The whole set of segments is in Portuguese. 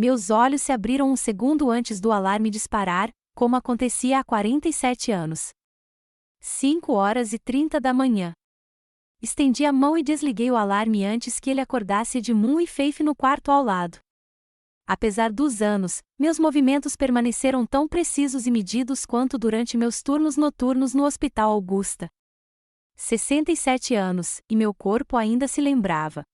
Meus olhos se abriram um segundo antes do alarme disparar, como acontecia há 47 anos. 5h30 da manhã. Estendi a mão e desliguei o alarme antes que ele acordasse Edmund e Faith no quarto ao lado. Apesar dos anos, meus movimentos permaneceram tão precisos e medidos quanto durante meus turnos noturnos no Hospital Augusta. 67 anos, e meu corpo ainda se lembrava.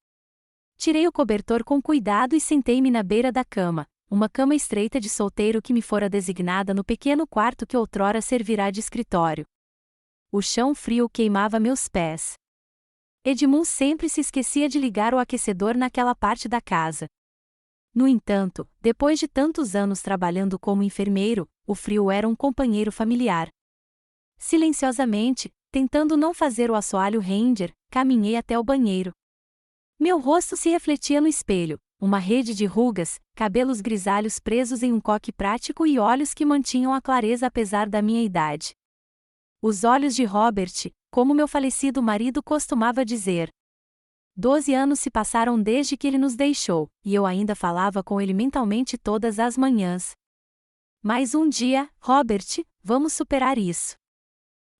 Tirei o cobertor com cuidado e sentei-me na beira da cama, uma cama estreita de solteiro que me fora designada no pequeno quarto que outrora servirá de escritório. O chão frio queimava meus pés. Edmund sempre se esquecia de ligar o aquecedor naquela parte da casa. No entanto, depois de tantos anos trabalhando como enfermeiro, o frio era um companheiro familiar. Silenciosamente, tentando não fazer o assoalho Ranger, caminhei até o banheiro. Meu rosto se refletia no espelho, uma rede de rugas, cabelos grisalhos presos em um coque prático e olhos que mantinham a clareza apesar da minha idade. Os olhos de Robert, como meu falecido marido costumava dizer. 12 anos se passaram desde que ele nos deixou, e eu ainda falava com ele mentalmente todas as manhãs. Mais um dia, Robert, vamos superar isso.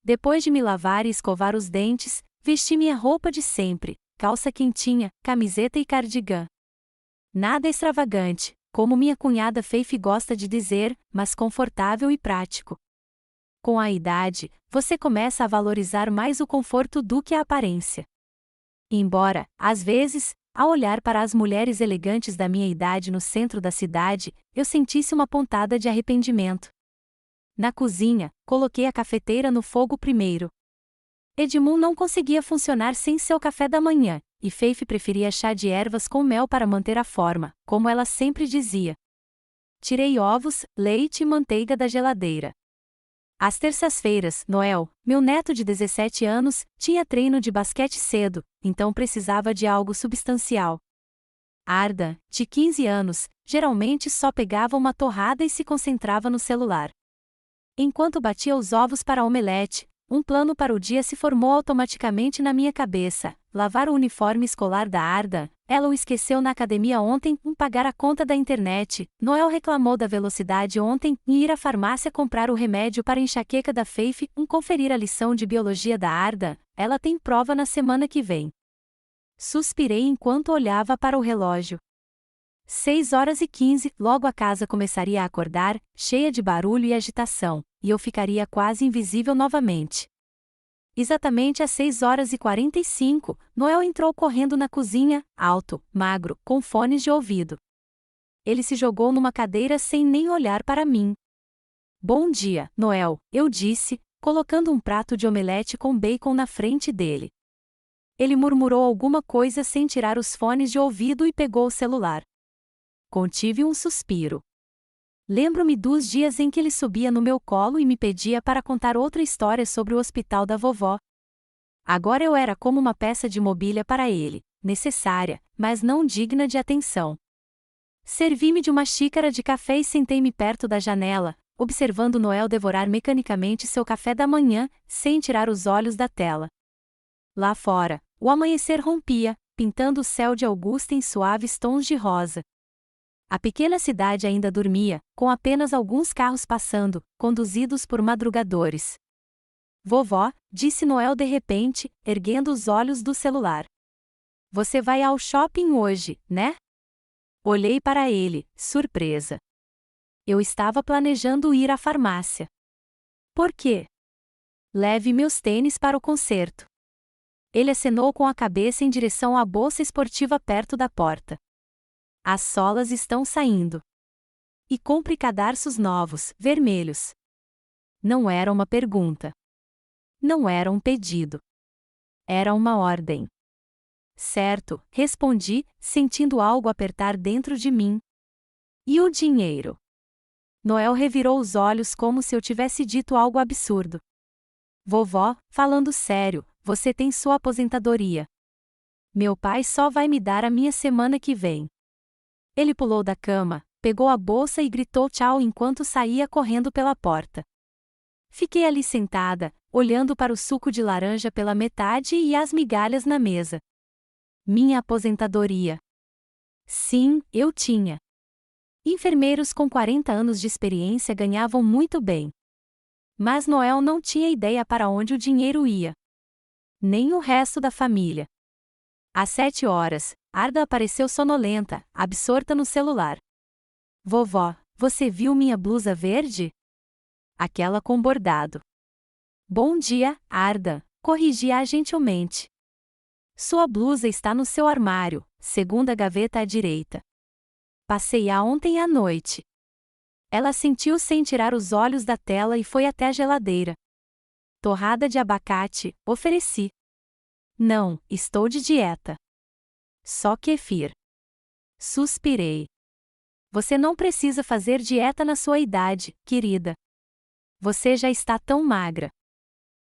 Depois de me lavar e escovar os dentes, vesti minha roupa de sempre, calça quentinha, camiseta e cardigã. Nada extravagante, como minha cunhada Faith gosta de dizer, mas confortável e prático. Com a idade, você começa a valorizar mais o conforto do que a aparência. Embora, às vezes, ao olhar para as mulheres elegantes da minha idade no centro da cidade, eu sentisse uma pontada de arrependimento. Na cozinha, coloquei a cafeteira no fogo primeiro. Edmund não conseguia funcionar sem seu café da manhã, e Faith preferia chá de ervas com mel para manter a forma, como ela sempre dizia. Tirei ovos, leite e manteiga da geladeira. Às terças-feiras, Noel, meu neto de 17 anos, tinha treino de basquete cedo, então precisava de algo substancial. Arda, de 15 anos, geralmente só pegava uma torrada e se concentrava no celular. Enquanto batia os ovos para a omelete, um plano para o dia se formou automaticamente na minha cabeça: lavar o uniforme escolar da Arda. Ela o esqueceu na academia ontem, pagar a conta da internet. Noel reclamou da velocidade ontem, ir à farmácia comprar o remédio para a enxaqueca da Faith, conferir a lição de biologia da Arda. Ela tem prova na semana que vem. Suspirei enquanto olhava para o relógio. 6h15, logo a casa começaria a acordar, cheia de barulho e agitação, e eu ficaria quase invisível novamente. Exatamente às 6h45, Noel entrou correndo na cozinha, alto, magro, com fones de ouvido. Ele se jogou numa cadeira sem nem olhar para mim. Bom dia, Noel, eu disse, colocando um prato de omelete com bacon na frente dele. Ele murmurou alguma coisa sem tirar os fones de ouvido e pegou o celular. Contive um suspiro. Lembro-me dos dias em que ele subia no meu colo e me pedia para contar outra história sobre o hospital da vovó. Agora eu era como uma peça de mobília para ele, necessária, mas não digna de atenção. Servi-me de uma xícara de café e sentei-me perto da janela, observando Noel devorar mecanicamente seu café da manhã, sem tirar os olhos da tela. Lá fora, o amanhecer rompia, pintando o céu de Augusta em suaves tons de rosa. A pequena cidade ainda dormia, com apenas alguns carros passando, conduzidos por madrugadores. Vovó, disse Noel de repente, erguendo os olhos do celular. Você vai ao shopping hoje, né? Olhei para ele, surpresa. Eu estava planejando ir à farmácia. Por quê? Leve meus tênis para o concerto. Ele acenou com a cabeça em direção à bolsa esportiva perto da porta. As solas estão saindo. E compre cadarços novos, vermelhos. Não era uma pergunta. Não era um pedido. Era uma ordem. Certo, respondi, sentindo algo apertar dentro de mim. E o dinheiro? Noel revirou os olhos como se eu tivesse dito algo absurdo. Vovó, falando sério, você tem sua aposentadoria. Meu pai só vai me dar a minha semana que vem. Ele pulou da cama, pegou a bolsa e gritou tchau enquanto saía correndo pela porta. Fiquei ali sentada, olhando para o suco de laranja pela metade e as migalhas na mesa. Minha aposentadoria. Sim, eu tinha. Enfermeiros com 40 anos de experiência ganhavam muito bem. Mas Noel não tinha ideia para onde o dinheiro ia. Nem o resto da família. Às 7 horas, Arda apareceu sonolenta, absorta no celular. Vovó, você viu minha blusa verde? Aquela com bordado. Bom dia, Arda, corrigi-a gentilmente. Sua blusa está no seu armário, segunda gaveta à direita. Passei-a ontem à noite. Ela sentiu sem tirar os olhos da tela e foi até a geladeira. Torrada de abacate, ofereci. Não, estou de dieta. Só kefir. Suspirei. Você não precisa fazer dieta na sua idade, querida. Você já está tão magra.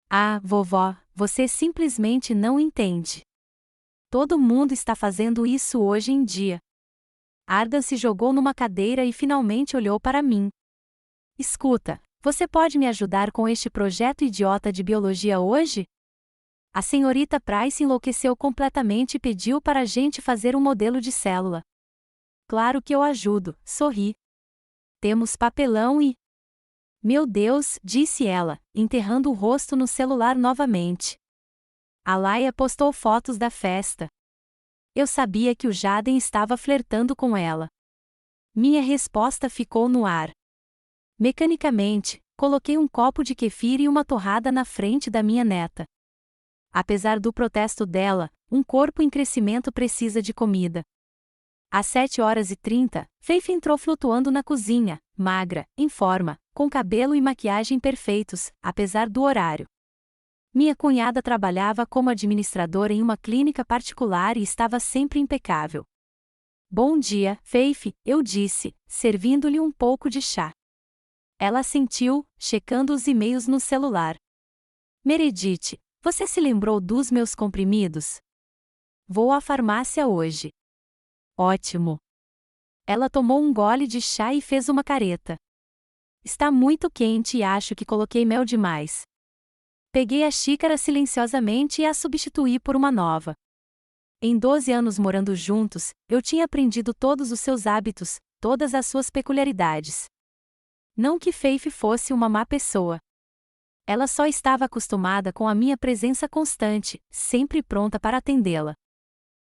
Ah, vovó, você simplesmente não entende. Todo mundo está fazendo isso hoje em dia. Arda se jogou numa cadeira e finalmente olhou para mim. Escuta, você pode me ajudar com este projeto idiota de biologia hoje? A senhorita Price enlouqueceu completamente e pediu para a gente fazer um modelo de célula. Claro que eu ajudo, sorri. Temos papelão e... Meu Deus, disse ela, enterrando o rosto no celular novamente. A Laia postou fotos da festa. Eu sabia que o Jaden estava flertando com ela. Minha resposta ficou no ar. Mecanicamente, coloquei um copo de kefir e uma torrada na frente da minha neta. Apesar do protesto dela, um corpo em crescimento precisa de comida. Às 7h30, Faith entrou flutuando na cozinha, magra, em forma, com cabelo e maquiagem perfeitos, apesar do horário. Minha cunhada trabalhava como administradora em uma clínica particular e estava sempre impecável. Bom dia, Faith, eu disse, servindo-lhe um pouco de chá. Ela assentiu, checando os e-mails no celular. Meredith, você se lembrou dos meus comprimidos? Vou à farmácia hoje. Ótimo. Ela tomou um gole de chá e fez uma careta. Está muito quente e acho que coloquei mel demais. Peguei a xícara silenciosamente e a substituí por uma nova. Em 12 anos morando juntos, eu tinha aprendido todos os seus hábitos, todas as suas peculiaridades. Não que Faith fosse uma má pessoa. Ela só estava acostumada com a minha presença constante, sempre pronta para atendê-la.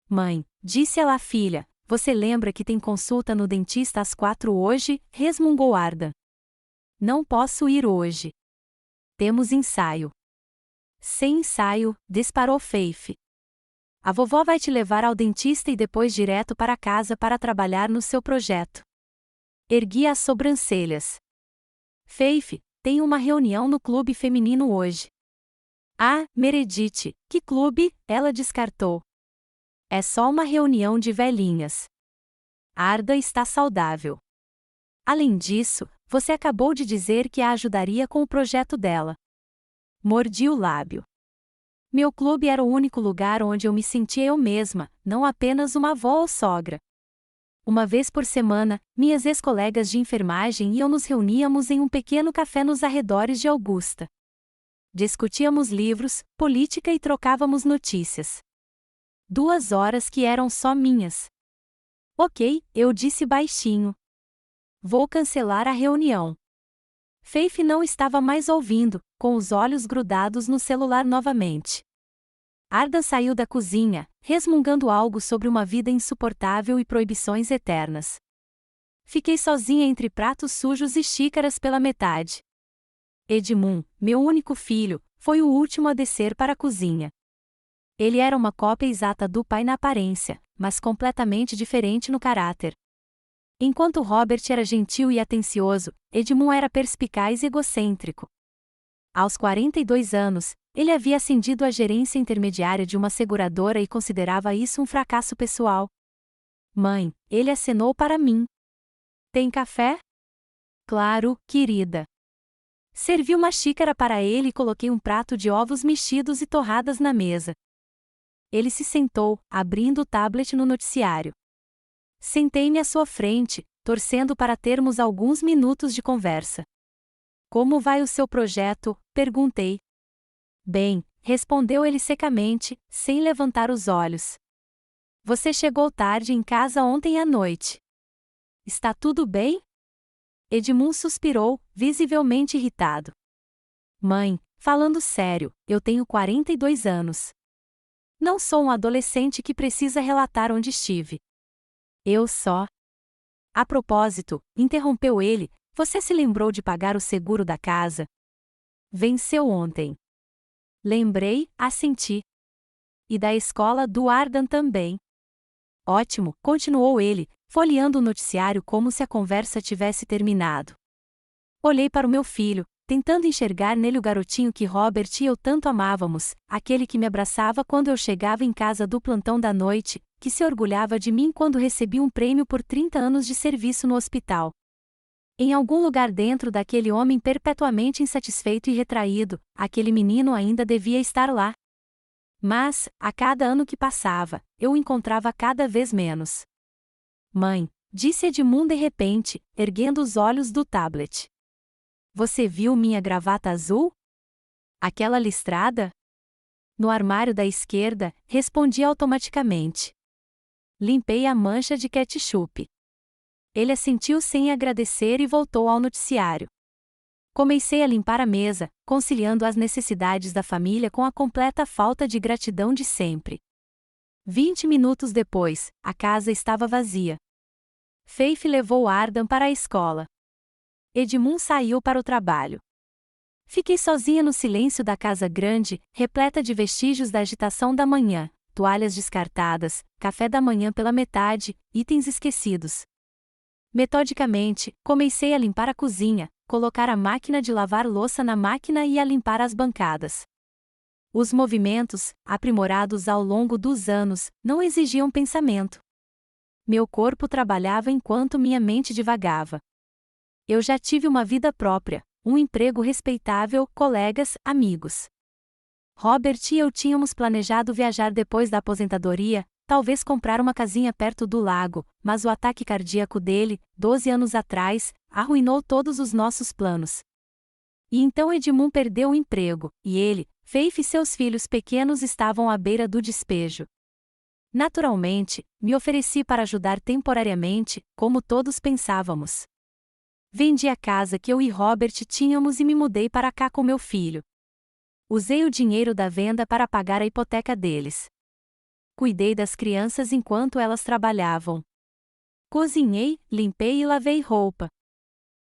Mãe, disse ela à filha, você lembra que tem consulta no dentista às 4 hoje? Resmungou Arda. Não posso ir hoje. Temos ensaio. Sem ensaio, disparou Faith. A vovó vai te levar ao dentista e depois direto para casa para trabalhar no seu projeto. Ergui as sobrancelhas. Faith, tem uma reunião no clube feminino hoje. Ah, Meredith, que clube? Ela descartou. É só uma reunião de velhinhas. Arda está saudável. Além disso, você acabou de dizer que a ajudaria com o projeto dela. Mordi o lábio. Meu clube era o único lugar onde eu me sentia eu mesma, não apenas uma avó ou sogra. Uma vez por semana, minhas ex-colegas de enfermagem e eu nos reuníamos em um pequeno café nos arredores de Augusta. Discutíamos livros, política e trocávamos notícias. 2 horas que eram só minhas. Ok, eu disse baixinho. Vou cancelar a reunião. Faith não estava mais ouvindo, com os olhos grudados no celular novamente. Arda saiu da cozinha, resmungando algo sobre uma vida insuportável e proibições eternas. Fiquei sozinha entre pratos sujos e xícaras pela metade. Edmund, meu único filho, foi o último a descer para a cozinha. Ele era uma cópia exata do pai na aparência, mas completamente diferente no caráter. Enquanto Robert era gentil e atencioso, Edmund era perspicaz e egocêntrico. Aos 42 anos, ele havia ascendido à gerência intermediária de uma seguradora e considerava isso um fracasso pessoal. Mãe, ele acenou para mim. Tem café? Claro, querida. Servi uma xícara para ele e coloquei um prato de ovos mexidos e torradas na mesa. Ele se sentou, abrindo o tablet no noticiário. Sentei-me à sua frente, torcendo para termos alguns minutos de conversa. Como vai o seu projeto? Perguntei. Bem, respondeu ele secamente, sem levantar os olhos. Você chegou tarde em casa ontem à noite. Está tudo bem? Edmund suspirou, visivelmente irritado. Mãe, falando sério, eu tenho 42 anos. Não sou um adolescente que precisa relatar onde estive. Eu só. A propósito, interrompeu ele, você se lembrou de pagar o seguro da casa? Venceu ontem. Lembrei, assenti. E da escola do Ardan também. Ótimo, continuou ele, folheando o noticiário como se a conversa tivesse terminado. Olhei para o meu filho, tentando enxergar nele o garotinho que Robert e eu tanto amávamos, aquele que me abraçava quando eu chegava em casa do plantão da noite, que se orgulhava de mim quando recebi um prêmio por 30 anos de serviço no hospital. Em algum lugar dentro daquele homem perpetuamente insatisfeito e retraído, aquele menino ainda devia estar lá. Mas, a cada ano que passava, eu o encontrava cada vez menos. Mãe, disse Edmund de repente, erguendo os olhos do tablet. Você viu minha gravata azul? Aquela listrada? No armário da esquerda, respondi automaticamente. Limpei a mancha de ketchup. Ele assentiu sem agradecer e voltou ao noticiário. Comecei a limpar a mesa, conciliando as necessidades da família com a completa falta de gratidão de sempre. 20 minutos depois, a casa estava vazia. Faith levou Ardan para a escola. Edmund saiu para o trabalho. Fiquei sozinha no silêncio da casa grande, repleta de vestígios da agitação da manhã, toalhas descartadas, café da manhã pela metade, itens esquecidos. Metodicamente, comecei a limpar a cozinha, colocar a máquina de lavar louça na máquina e a limpar as bancadas. Os movimentos, aprimorados ao longo dos anos, não exigiam pensamento. Meu corpo trabalhava enquanto minha mente divagava. Eu já tive uma vida própria, um emprego respeitável, colegas, amigos. Robert e eu tínhamos planejado viajar depois da aposentadoria, talvez comprar uma casinha perto do lago, mas o ataque cardíaco dele, 12 anos atrás, arruinou todos os nossos planos. E então Edmund perdeu o emprego, e ele, Faith e seus filhos pequenos estavam à beira do despejo. Naturalmente, me ofereci para ajudar temporariamente, como todos pensávamos. Vendi a casa que eu e Robert tínhamos e me mudei para cá com meu filho. Usei o dinheiro da venda para pagar a hipoteca deles. Cuidei das crianças enquanto elas trabalhavam. Cozinhei, limpei e lavei roupa.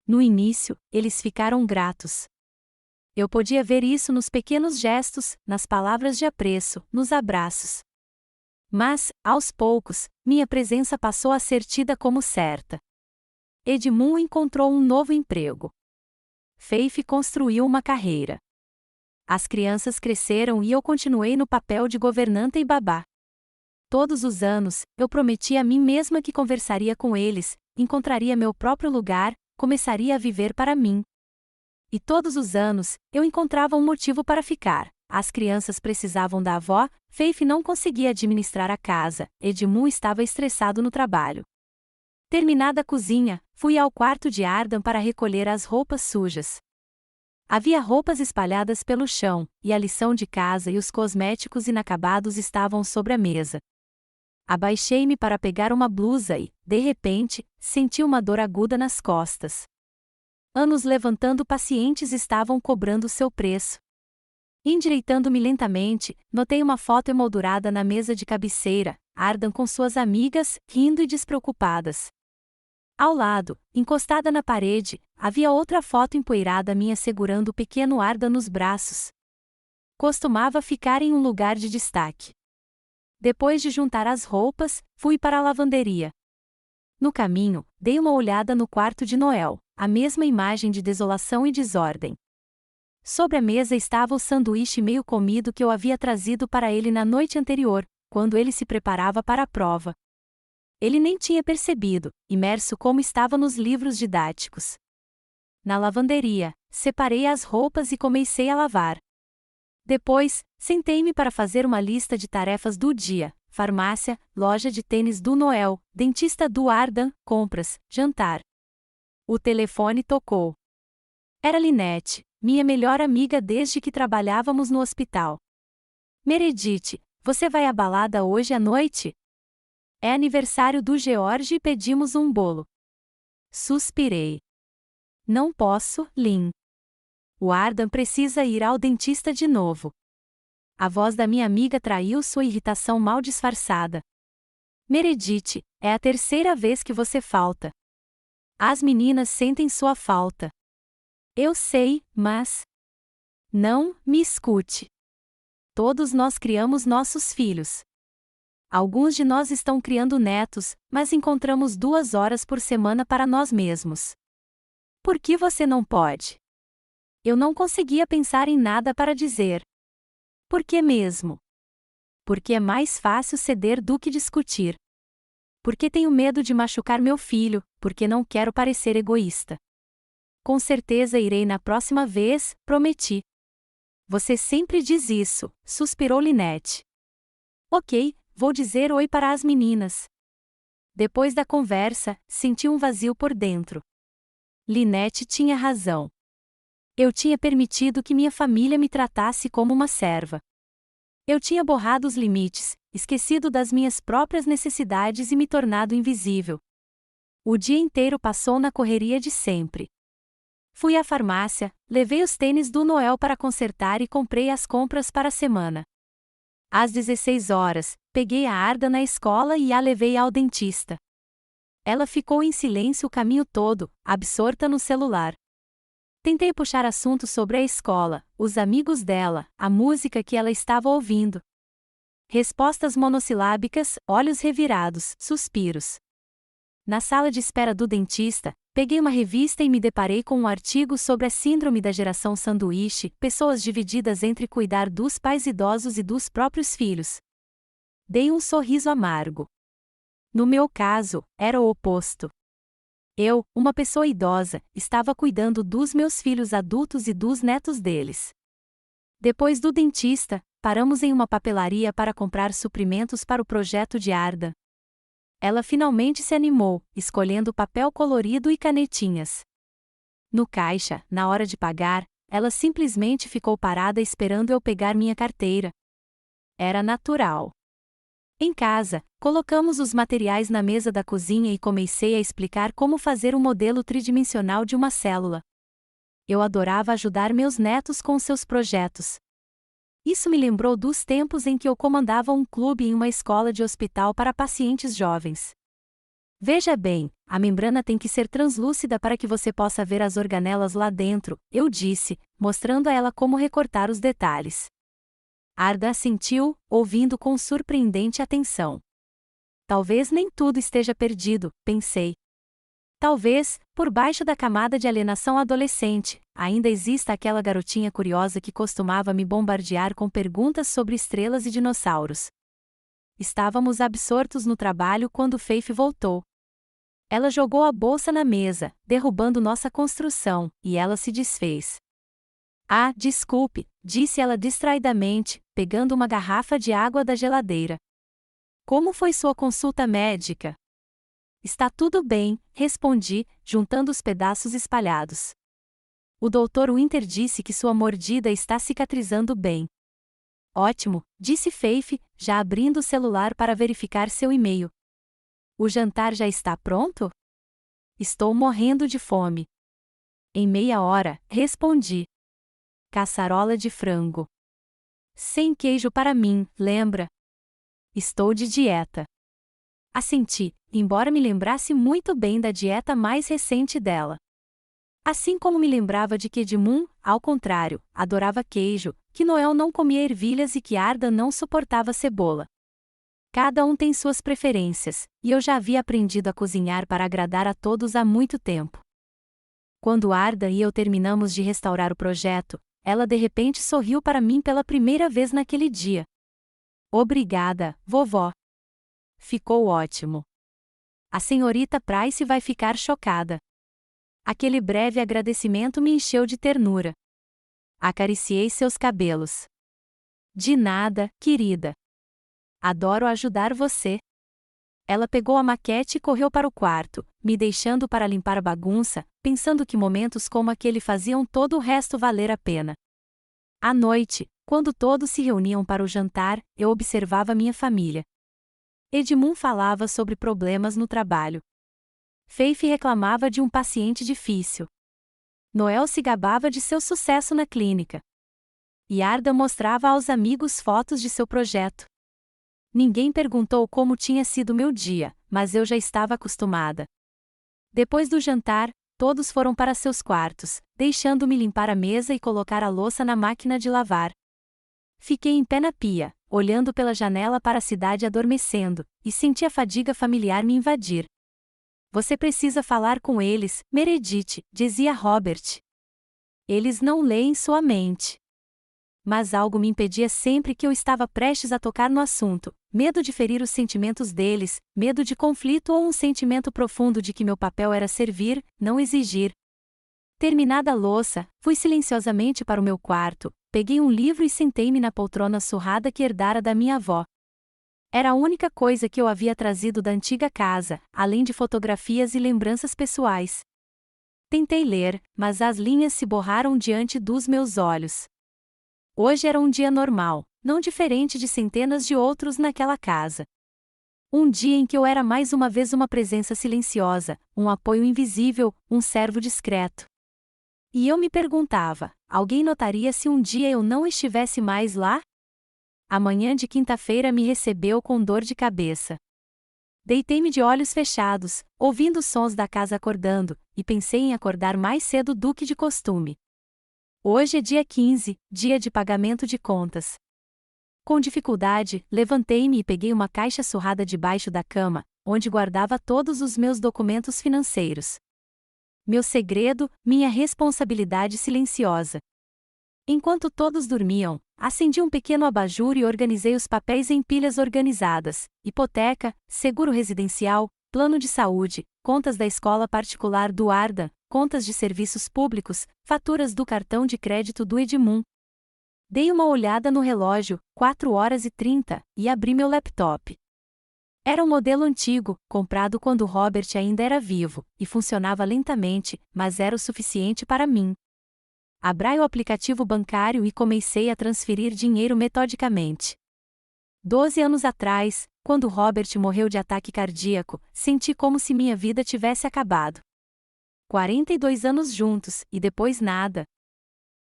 No início, eles ficaram gratos. Eu podia ver isso nos pequenos gestos, nas palavras de apreço, nos abraços. Mas, aos poucos, minha presença passou a ser tida como certa. Edmund encontrou um novo emprego. Faith construiu uma carreira. As crianças cresceram e eu continuei no papel de governanta e babá. Todos os anos, eu prometi a mim mesma que conversaria com eles, encontraria meu próprio lugar, começaria a viver para mim. E todos os anos, eu encontrava um motivo para ficar. As crianças precisavam da avó, Faith não conseguia administrar a casa, Edmund estava estressado no trabalho. Terminada a cozinha, fui ao quarto de Ardan para recolher as roupas sujas. Havia roupas espalhadas pelo chão, e a lição de casa e os cosméticos inacabados estavam sobre a mesa. Abaixei-me para pegar uma blusa e, de repente, senti uma dor aguda nas costas. Anos levantando pacientes estavam cobrando seu preço. Endireitando-me lentamente, notei uma foto emoldurada na mesa de cabeceira, Ardan com suas amigas, rindo e despreocupadas. Ao lado, encostada na parede, havia outra foto empoeirada minha segurando o pequeno Ardan nos braços. Costumava ficar em um lugar de destaque. Depois de juntar as roupas, fui para a lavanderia. No caminho, dei uma olhada no quarto de Noel, a mesma imagem de desolação e desordem. Sobre a mesa estava o sanduíche meio comido que eu havia trazido para ele na noite anterior, quando ele se preparava para a prova. Ele nem tinha percebido, imerso como estava nos livros didáticos. Na lavanderia, separei as roupas e comecei a lavar. Depois, sentei-me para fazer uma lista de tarefas do dia: farmácia, loja de tênis do Noel, dentista do Ardan, compras, jantar. O telefone tocou. Era Lynette, minha melhor amiga desde que trabalhávamos no hospital. Meredith, você vai à balada hoje à noite? É aniversário do George e pedimos um bolo. Suspirei. Não posso, Lynn. O Ardan precisa ir ao dentista de novo. A voz da minha amiga traiu sua irritação mal disfarçada. Meredith, é a terceira vez que você falta. As meninas sentem sua falta. Eu sei, mas... Não, me escute. Todos nós criamos nossos filhos. Alguns de nós estão criando netos, mas encontramos 2 horas por semana para nós mesmos. Por que você não pode? Eu não conseguia pensar em nada para dizer. Por que mesmo? Porque é mais fácil ceder do que discutir. Porque tenho medo de machucar meu filho, porque não quero parecer egoísta. Com certeza irei na próxima vez, prometi. Você sempre diz isso, suspirou Lynette. Ok, vou dizer oi para as meninas. Depois da conversa, senti um vazio por dentro. Lynette tinha razão. Eu tinha permitido que minha família me tratasse como uma serva. Eu tinha borrado os limites, esquecido das minhas próprias necessidades e me tornado invisível. O dia inteiro passou na correria de sempre. Fui à farmácia, levei os tênis do Noel para consertar e comprei as compras para a semana. Às 16 horas, peguei a Arda na escola e a levei ao dentista. Ela ficou em silêncio o caminho todo, absorta no celular. Tentei puxar assunto sobre a escola, os amigos dela, a música que ela estava ouvindo. Respostas monossilábicas, olhos revirados, suspiros. Na sala de espera do dentista, peguei uma revista e me deparei com um artigo sobre a síndrome da geração sanduíche, pessoas divididas entre cuidar dos pais idosos e dos próprios filhos. Dei um sorriso amargo. No meu caso, era o oposto. Eu, uma pessoa idosa, estava cuidando dos meus filhos adultos e dos netos deles. Depois do dentista, paramos em uma papelaria para comprar suprimentos para o projeto de Arda. Ela finalmente se animou, escolhendo papel colorido e canetinhas. No caixa, na hora de pagar, ela simplesmente ficou parada esperando eu pegar minha carteira. Era natural. Em casa, colocamos os materiais na mesa da cozinha e comecei a explicar como fazer um modelo tridimensional de uma célula. Eu adorava ajudar meus netos com seus projetos. Isso me lembrou dos tempos em que eu comandava um clube em uma escola de hospital para pacientes jovens. Veja bem, a membrana tem que ser translúcida para que você possa ver as organelas lá dentro, eu disse, mostrando a ela como recortar os detalhes. Arda assentiu, ouvindo com surpreendente atenção. Talvez nem tudo esteja perdido, pensei. Talvez, por baixo da camada de alienação adolescente, ainda exista aquela garotinha curiosa que costumava me bombardear com perguntas sobre estrelas e dinossauros. Estávamos absortos no trabalho quando Faith voltou. Ela jogou a bolsa na mesa, derrubando nossa construção, e ela se desfez. Ah, desculpe, disse ela distraidamente, pegando uma garrafa de água da geladeira. Como foi sua consulta médica? Está tudo bem, respondi, juntando os pedaços espalhados. O Dr. Winter disse que sua mordida está cicatrizando bem. Ótimo, disse Faith, já abrindo o celular para verificar seu e-mail. O jantar já está pronto? Estou morrendo de fome. Em meia hora, respondi. Caçarola de frango. Sem queijo para mim, lembra? Estou de dieta. Assenti, embora me lembrasse muito bem da dieta mais recente dela. Assim como me lembrava de que Edmund, ao contrário, adorava queijo, que Noel não comia ervilhas e que Arda não suportava cebola. Cada um tem suas preferências, e eu já havia aprendido a cozinhar para agradar a todos há muito tempo. Quando Arda e eu terminamos de restaurar o projeto, ela de repente sorriu para mim pela primeira vez naquele dia. Obrigada, vovó. Ficou ótimo. A senhorita Price vai ficar chocada. Aquele breve agradecimento me encheu de ternura. Acariciei seus cabelos. De nada, querida. Adoro ajudar você. Ela pegou a maquete e correu para o quarto, me deixando para limpar a bagunça, pensando que momentos como aquele faziam todo o resto valer a pena. À noite, quando todos se reuniam para o jantar, eu observava minha família. Edmund falava sobre problemas no trabalho. Faith reclamava de um paciente difícil. Noel se gabava de seu sucesso na clínica. Yarda mostrava aos amigos fotos de seu projeto. Ninguém perguntou como tinha sido meu dia, mas eu já estava acostumada. Depois do jantar, todos foram para seus quartos, deixando-me limpar a mesa e colocar a louça na máquina de lavar. Fiquei em pé na pia, olhando pela janela para a cidade adormecendo, e senti a fadiga familiar me invadir. Você precisa falar com eles, Meredith, dizia Robert. Eles não leem sua mente. Mas algo me impedia sempre que eu estava prestes a tocar no assunto, medo de ferir os sentimentos deles, medo de conflito ou um sentimento profundo de que meu papel era servir, não exigir. Terminada a louça, fui silenciosamente para o meu quarto, peguei um livro e sentei-me na poltrona surrada que herdara da minha avó. Era a única coisa que eu havia trazido da antiga casa, além de fotografias e lembranças pessoais. Tentei ler, mas as linhas se borraram diante dos meus olhos. Hoje era um dia normal, não diferente de centenas de outros naquela casa. Um dia em que eu era mais uma vez uma presença silenciosa, um apoio invisível, um servo discreto. E eu me perguntava, alguém notaria se um dia eu não estivesse mais lá? A manhã de quinta-feira me recebeu com dor de cabeça. Deitei-me de olhos fechados, ouvindo os sons da casa acordando, e pensei em acordar mais cedo do que de costume. Hoje é dia 15, dia de pagamento de contas. Com dificuldade, levantei-me e peguei uma caixa surrada debaixo da cama, onde guardava todos os meus documentos financeiros. Meu segredo, minha responsabilidade silenciosa. Enquanto todos dormiam, acendi um pequeno abajur e organizei os papéis em pilhas organizadas: hipoteca, seguro residencial, plano de saúde, contas da escola particular do Arda, contas de serviços públicos, faturas do cartão de crédito do Edmund. Dei uma olhada no relógio, 4h30, e abri meu laptop. Era um modelo antigo, comprado quando Robert ainda era vivo, e funcionava lentamente, mas era o suficiente para mim. Abri o aplicativo bancário e comecei a transferir dinheiro metodicamente. 12 anos atrás, quando Robert morreu de ataque cardíaco, senti como se minha vida tivesse acabado. 42 anos juntos, e depois nada.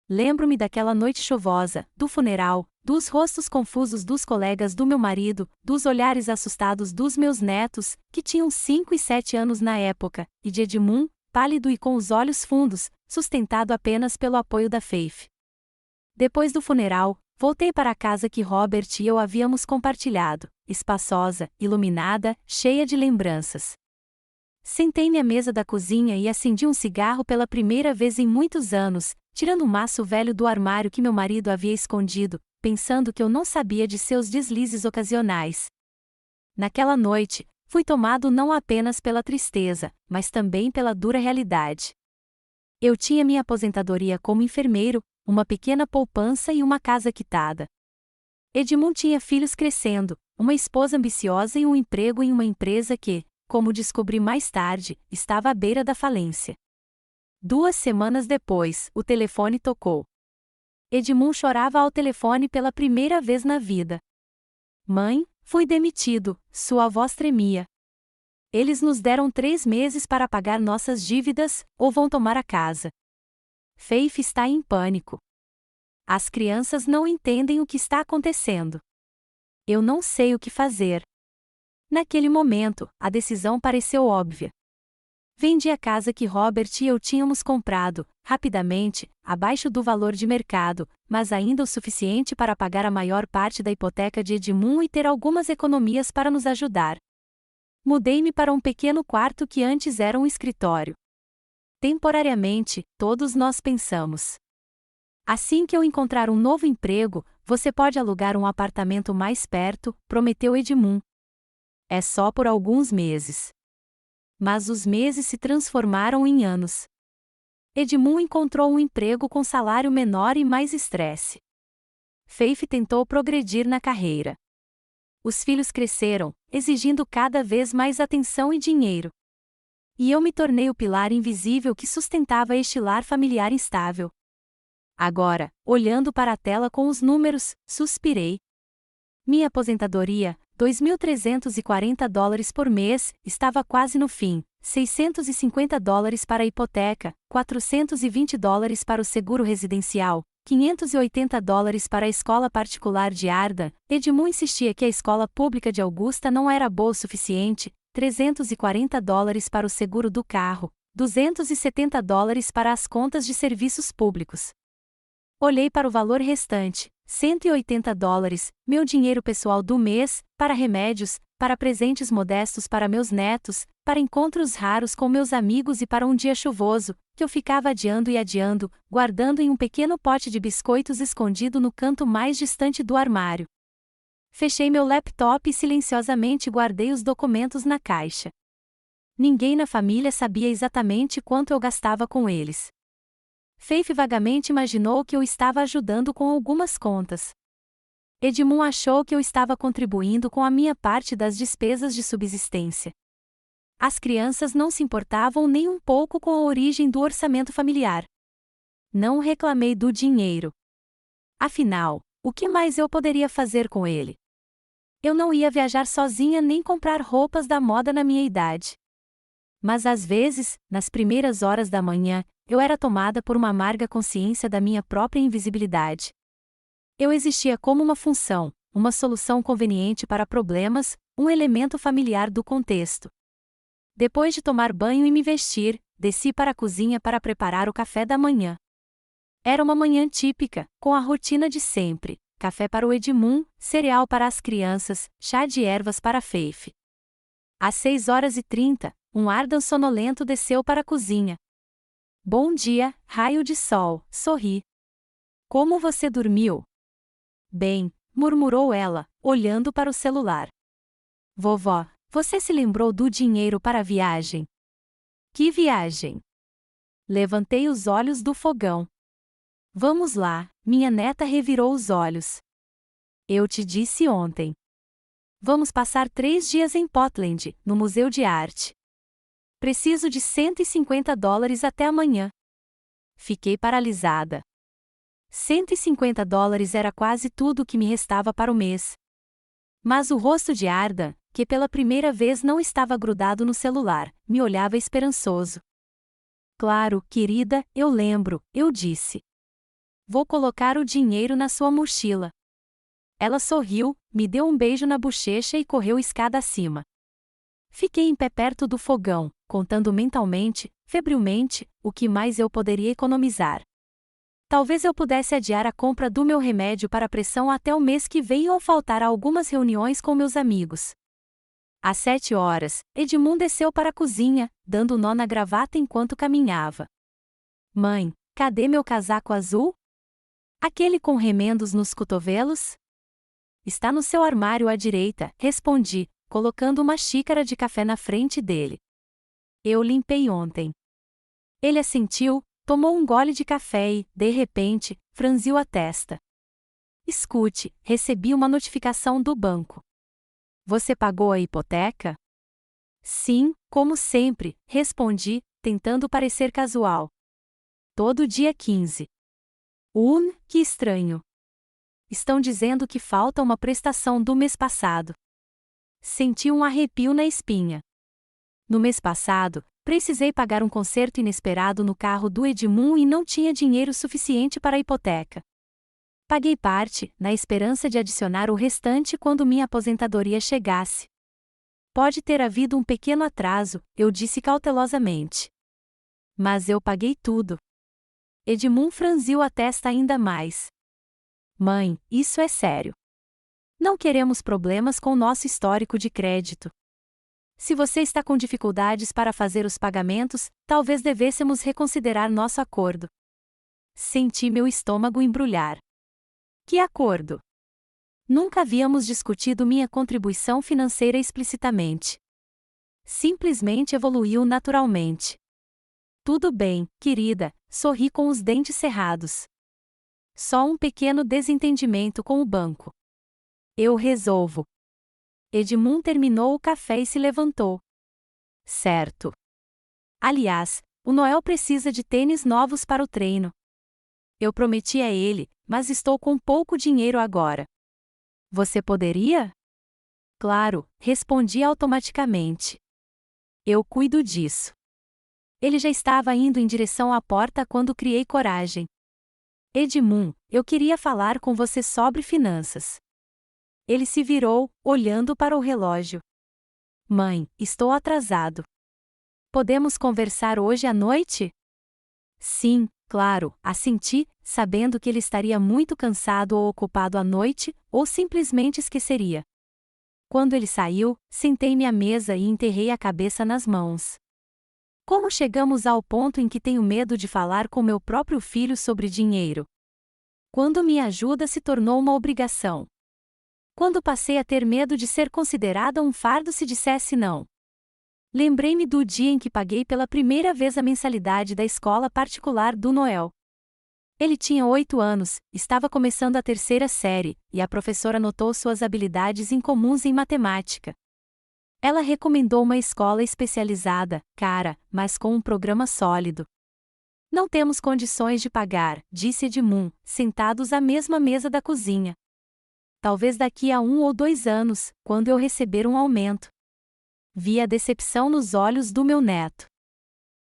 Lembro-me daquela noite chuvosa, do funeral, dos rostos confusos dos colegas do meu marido, dos olhares assustados dos meus netos, que tinham 5 e 7 anos na época, e de Edmund, pálido e com os olhos fundos, sustentado apenas pelo apoio da Faith. Depois do funeral, voltei para a casa que Robert e eu havíamos compartilhado, espaçosa, iluminada, cheia de lembranças. Sentei-me à mesa da cozinha e acendi um cigarro pela primeira vez em muitos anos, tirando um maço velho do armário que meu marido havia escondido, pensando que eu não sabia de seus deslizes ocasionais. Naquela noite, fui tomado não apenas pela tristeza, mas também pela dura realidade. Eu tinha minha aposentadoria como enfermeiro, uma pequena poupança e uma casa quitada. Edmund tinha filhos crescendo, uma esposa ambiciosa e um emprego em uma empresa que, como descobri mais tarde, estava à beira da falência. 2 semanas depois, o telefone tocou. Edmund chorava ao telefone pela primeira vez na vida. Mãe, fui demitido, sua voz tremia. Eles nos deram 3 meses para pagar nossas dívidas, ou vão tomar a casa. Faith está em pânico. As crianças não entendem o que está acontecendo. Eu não sei o que fazer. Naquele momento, a decisão pareceu óbvia. Vendi a casa que Robert e eu tínhamos comprado, rapidamente, abaixo do valor de mercado, mas ainda o suficiente para pagar a maior parte da hipoteca de Edmund e ter algumas economias para nos ajudar. Mudei-me para um pequeno quarto que antes era um escritório. Temporariamente, todos nós pensamos: assim que eu encontrar um novo emprego, você pode alugar um apartamento mais perto, prometeu Edmund. É só por alguns meses. Mas os meses se transformaram em anos. Edmund encontrou um emprego com salário menor e mais estresse. Faith tentou progredir na carreira. Os filhos cresceram, exigindo cada vez mais atenção e dinheiro. E eu me tornei o pilar invisível que sustentava este lar familiar instável. Agora, olhando para a tela com os números, suspirei. Minha aposentadoria, $2.340 por mês, estava quase no fim. $650 para a hipoteca, $420 para o seguro residencial, $580 para a escola particular de Arda. Edmund insistia que a escola pública de Augusta não era boa o suficiente, $340 para o seguro do carro, $270 para as contas de serviços públicos. Olhei para o valor restante, $180, meu dinheiro pessoal do mês, para remédios, para presentes modestos para meus netos, para encontros raros com meus amigos e para um dia chuvoso, que eu ficava adiando e adiando, guardando em um pequeno pote de biscoitos escondido no canto mais distante do armário. Fechei meu laptop e silenciosamente guardei os documentos na caixa. Ninguém na família sabia exatamente quanto eu gastava com eles. Faith vagamente imaginou que eu estava ajudando com algumas contas. Edmund achou que eu estava contribuindo com a minha parte das despesas de subsistência. As crianças não se importavam nem um pouco com a origem do orçamento familiar. Não reclamei do dinheiro. Afinal, o que mais eu poderia fazer com ele? Eu não ia viajar sozinha nem comprar roupas da moda na minha idade. Mas às vezes, nas primeiras horas da manhã, eu era tomada por uma amarga consciência da minha própria invisibilidade. Eu existia como uma função, uma solução conveniente para problemas, um elemento familiar do contexto. Depois de tomar banho e me vestir, desci para a cozinha para preparar o café da manhã. Era uma manhã típica, com a rotina de sempre: café para o Edmund, cereal para as crianças, chá de ervas para Faith. Às 6h30, um Ardan sonolento desceu para a cozinha. Bom dia, raio de sol, sorri. Como você dormiu? Bem, murmurou ela, olhando para o celular. Vovó, você se lembrou do dinheiro para a viagem? Que viagem? Levantei os olhos do fogão. Vamos lá, minha neta revirou os olhos. Eu te disse ontem. Vamos passar 3 dias em Portland, no Museu de Arte. Preciso de $150 até amanhã. Fiquei paralisada. $150 era quase tudo o que me restava para o mês. Mas o rosto de Arda, que pela primeira vez não estava grudado no celular, me olhava esperançoso. Claro, querida, eu lembro, eu disse. Vou colocar o dinheiro na sua mochila. Ela sorriu, me deu um beijo na bochecha e correu escada acima. Fiquei em pé perto do fogão, contando mentalmente, febrilmente, o que mais eu poderia economizar. Talvez eu pudesse adiar a compra do meu remédio para a pressão até o mês que vem ou faltar a algumas reuniões com meus amigos. Às 7h, Edmund desceu para a cozinha, dando nó na gravata enquanto caminhava. Mãe, cadê meu casaco azul? Aquele com remendos nos cotovelos? Está no seu armário à direita, respondi, colocando uma xícara de café na frente dele. Eu limpei ontem. Ele assentiu, tomou um gole de café e, de repente, franziu a testa. Escute, recebi uma notificação do banco. Você pagou a hipoteca? Sim, como sempre, respondi, tentando parecer casual. Todo dia 15. Que estranho. Estão dizendo que falta uma prestação do mês passado. Senti um arrepio na espinha. No mês passado, precisei pagar um conserto inesperado no carro do Edmund e não tinha dinheiro suficiente para a hipoteca. Paguei parte, na esperança de adicionar o restante quando minha aposentadoria chegasse. Pode ter havido um pequeno atraso, eu disse cautelosamente. Mas eu paguei tudo. Edmund franziu a testa ainda mais. Mãe, isso é sério. Não queremos problemas com nosso histórico de crédito. Se você está com dificuldades para fazer os pagamentos, talvez devêssemos reconsiderar nosso acordo. Senti meu estômago embrulhar. Que acordo? Nunca havíamos discutido minha contribuição financeira explicitamente. Simplesmente evoluiu naturalmente. Tudo bem, querida, sorri com os dentes cerrados. Só um pequeno desentendimento com o banco. Eu resolvo. Edmund terminou o café e se levantou. Certo. Aliás, o Noel precisa de tênis novos para o treino. Eu prometi a ele, mas estou com pouco dinheiro agora. Você poderia? Claro, respondi automaticamente. Eu cuido disso. Ele já estava indo em direção à porta quando criei coragem. Edmund, eu queria falar com você sobre finanças. Ele se virou, olhando para o relógio. Mãe, estou atrasado. Podemos conversar hoje à noite? Sim, claro, assenti, sabendo que ele estaria muito cansado ou ocupado à noite, ou simplesmente esqueceria. Quando ele saiu, sentei-me à mesa e enterrei a cabeça nas mãos. Como chegamos ao ponto em que tenho medo de falar com meu próprio filho sobre dinheiro? Quando minha ajuda se tornou uma obrigação? Quando passei a ter medo de ser considerada um fardo se dissesse não? Lembrei-me do dia em que paguei pela primeira vez a mensalidade da escola particular do Noel. Ele tinha 8 anos, estava começando a terceira série, e a professora notou suas habilidades incomuns em matemática. Ela recomendou uma escola especializada, cara, mas com um programa sólido. Não temos condições de pagar, disse Edmund, sentados à mesma mesa da cozinha. Talvez daqui a 1 ou 2 anos, quando eu receber um aumento. Vi a decepção nos olhos do meu neto.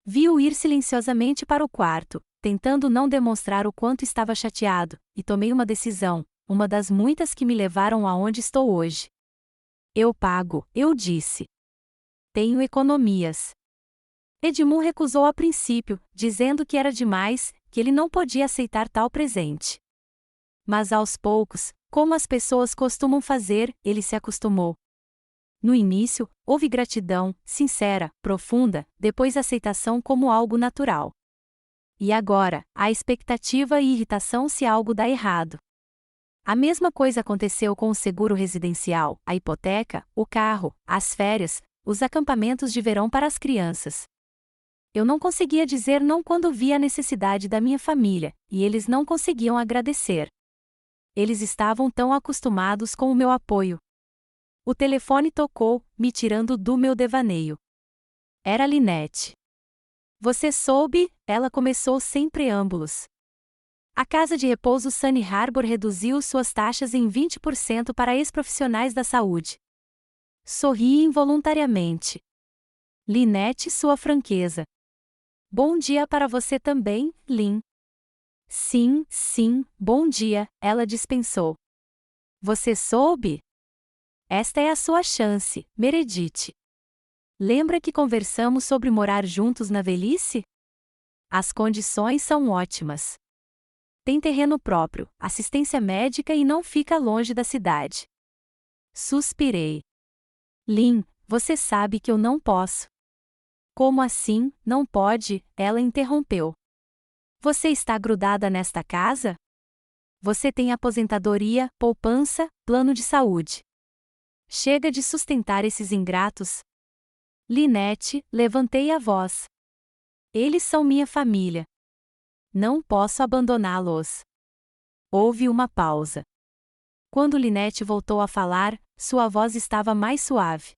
Vi-o ir silenciosamente para o quarto, tentando não demonstrar o quanto estava chateado, e tomei uma decisão, uma das muitas que me levaram aonde estou hoje. Eu pago, eu disse. Tenho economias. Edmund recusou a princípio, dizendo que era demais, que ele não podia aceitar tal presente. Mas aos poucos, como as pessoas costumam fazer, ele se acostumou. No início, houve gratidão, sincera, profunda, depois aceitação como algo natural. E agora, há expectativa e irritação se algo dá errado. A mesma coisa aconteceu com o seguro residencial, a hipoteca, o carro, as férias, os acampamentos de verão para as crianças. Eu não conseguia dizer não quando via a necessidade da minha família, e eles não conseguiam agradecer. Eles estavam tão acostumados com o meu apoio. O telefone tocou, me tirando do meu devaneio. Era Lynette. Você soube? Ela começou sem preâmbulos. A casa de repouso Sunny Harbor reduziu suas taxas em 20% para ex-profissionais da saúde. Sorri involuntariamente. Lynette, sua franqueza. Bom dia para você também, Lynn. Sim, bom dia, ela dispensou. Você soube? Esta é a sua chance, Meredith. Lembra que conversamos sobre morar juntos na velhice? As condições são ótimas. Tem terreno próprio, assistência médica e não fica longe da cidade. Suspirei. Lynn, você sabe que eu não posso. Como assim, não pode? Ela interrompeu. Você está grudada nesta casa? Você tem aposentadoria, poupança, plano de saúde. Chega de sustentar esses ingratos. Lynette, levantei a voz. Eles são minha família. Não posso abandoná-los. Houve uma pausa. Quando Lynette voltou a falar, sua voz estava mais suave.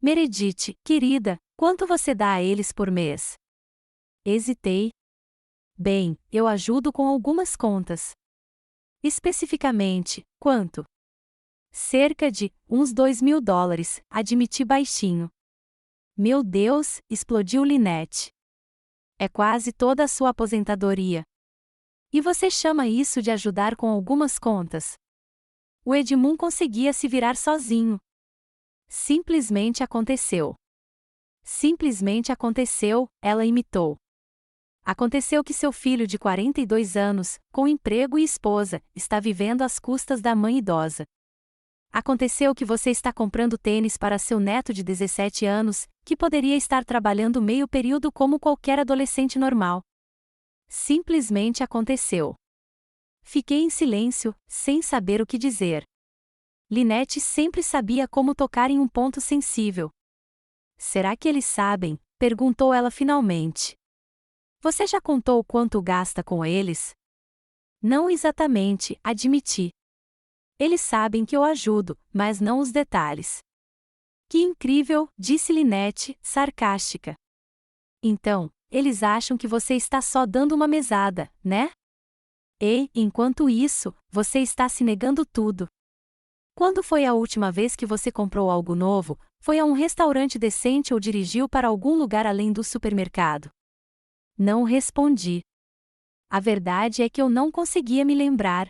Meredith, querida, quanto você dá a eles por mês? Hesitei. Bem, eu ajudo com algumas contas. Especificamente, quanto? Cerca de, uns $2.000, admiti baixinho. Meu Deus, explodiu Lynette. É quase toda a sua aposentadoria. E você chama isso de ajudar com algumas contas? O Edmund conseguia se virar sozinho. Simplesmente aconteceu. Simplesmente aconteceu, ela imitou. Aconteceu que seu filho de 42 anos, com emprego e esposa, está vivendo às custas da mãe idosa. Aconteceu que você está comprando tênis para seu neto de 17 anos, que poderia estar trabalhando meio período como qualquer adolescente normal. Simplesmente aconteceu. Fiquei em silêncio, sem saber o que dizer. Lynette sempre sabia como tocar em um ponto sensível. Será que eles sabem? Perguntou ela finalmente. Você já contou quanto gasta com eles? Não exatamente, admiti. Eles sabem que eu ajudo, mas não os detalhes. Que incrível, disse Lynette, sarcástica. Então, eles acham que você está só dando uma mesada, né? E, enquanto isso, você está se negando tudo. Quando foi a última vez que você comprou algo novo? Foi a um restaurante decente ou dirigiu para algum lugar além do supermercado? Não respondi. A verdade é que eu não conseguia me lembrar.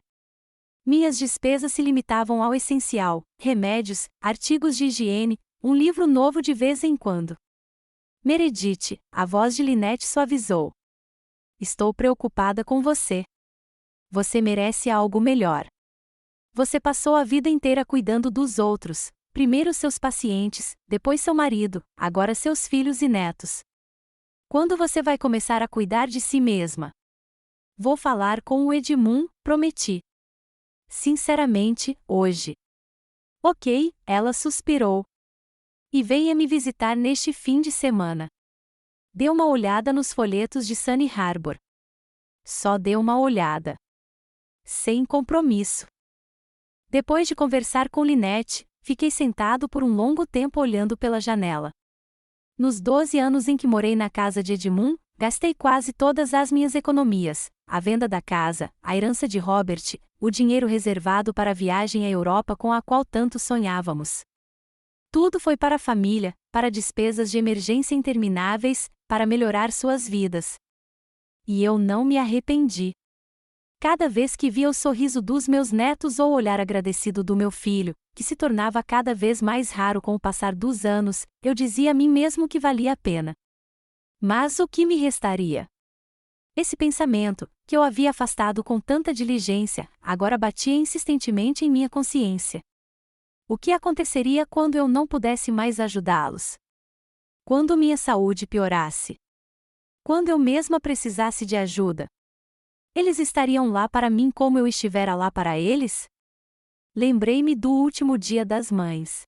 Minhas despesas se limitavam ao essencial: remédios, artigos de higiene, um livro novo de vez em quando. Meredith, a voz de Lynette suavizou. Estou preocupada com você. Você merece algo melhor. Você passou a vida inteira cuidando dos outros, primeiro seus pacientes, depois seu marido, agora seus filhos e netos. Quando você vai começar a cuidar de si mesma? Vou falar com o Edmund, prometi. Sinceramente, hoje. Ok, ela suspirou. E venha me visitar neste fim de semana. Dê uma olhada nos folhetos de Sunny Harbor. Só dê uma olhada. Sem compromisso. Depois de conversar com Lynette, fiquei sentado por um longo tempo olhando pela janela. Nos 12 anos em que morei na casa de Edmund, gastei quase todas as minhas economias, a venda da casa, a herança de Robert, o dinheiro reservado para a viagem à Europa com a qual tanto sonhávamos. Tudo foi para a família, para despesas de emergência intermináveis, para melhorar suas vidas. E eu não me arrependi. Cada vez que via o sorriso dos meus netos ou o olhar agradecido do meu filho, que se tornava cada vez mais raro com o passar dos anos, eu dizia a mim mesmo que valia a pena. Mas o que me restaria? Esse pensamento, que eu havia afastado com tanta diligência, agora batia insistentemente em minha consciência. O que aconteceria quando eu não pudesse mais ajudá-los? Quando minha saúde piorasse? Quando eu mesma precisasse de ajuda? Eles estariam lá para mim como eu estivera lá para eles? Lembrei-me do último dia das mães.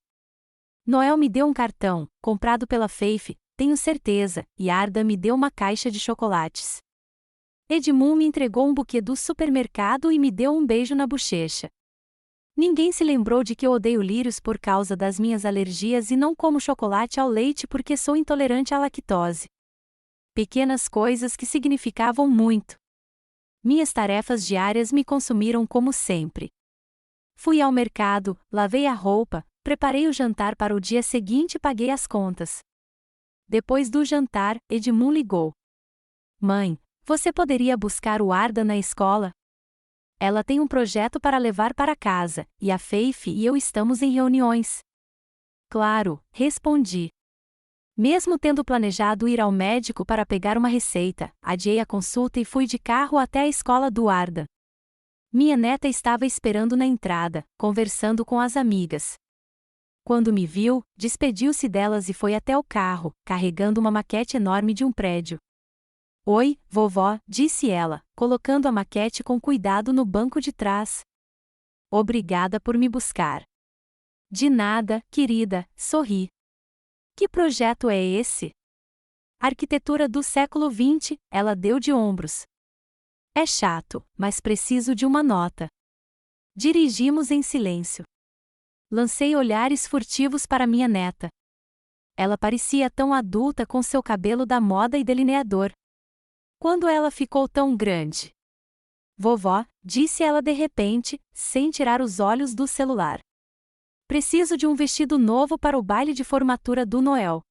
Noel me deu um cartão, comprado pela Faith, tenho certeza, e Arda me deu uma caixa de chocolates. Edmund me entregou um buquê do supermercado e me deu um beijo na bochecha. Ninguém se lembrou de que eu odeio lírios por causa das minhas alergias e não como chocolate ao leite porque sou intolerante à lactose. Pequenas coisas que significavam muito. Minhas tarefas diárias me consumiram como sempre. Fui ao mercado, lavei a roupa, preparei o jantar para o dia seguinte e paguei as contas. Depois do jantar, Edmund ligou. Mãe, você poderia buscar o Arda na escola? Ela tem um projeto para levar para casa, e a Faith e eu estamos em reuniões. Claro, respondi. Mesmo tendo planejado ir ao médico para pegar uma receita, adiei a consulta e fui de carro até a escola do Arda. Minha neta estava esperando na entrada, conversando com as amigas. Quando me viu, despediu-se delas e foi até o carro, carregando uma maquete enorme de um prédio. Oi, vovó, disse ela, colocando a maquete com cuidado no banco de trás. Obrigada por me buscar. De nada, querida, sorri. Que projeto é esse? Arquitetura do século XX, ela deu de ombros. É chato, mas preciso de uma nota. Dirigimos em silêncio. Lancei olhares furtivos para minha neta. Ela parecia tão adulta com seu cabelo da moda e delineador. Quando ela ficou tão grande? Vovó, disse ela de repente, sem tirar os olhos do celular. Preciso de um vestido novo para o baile de formatura do Noel.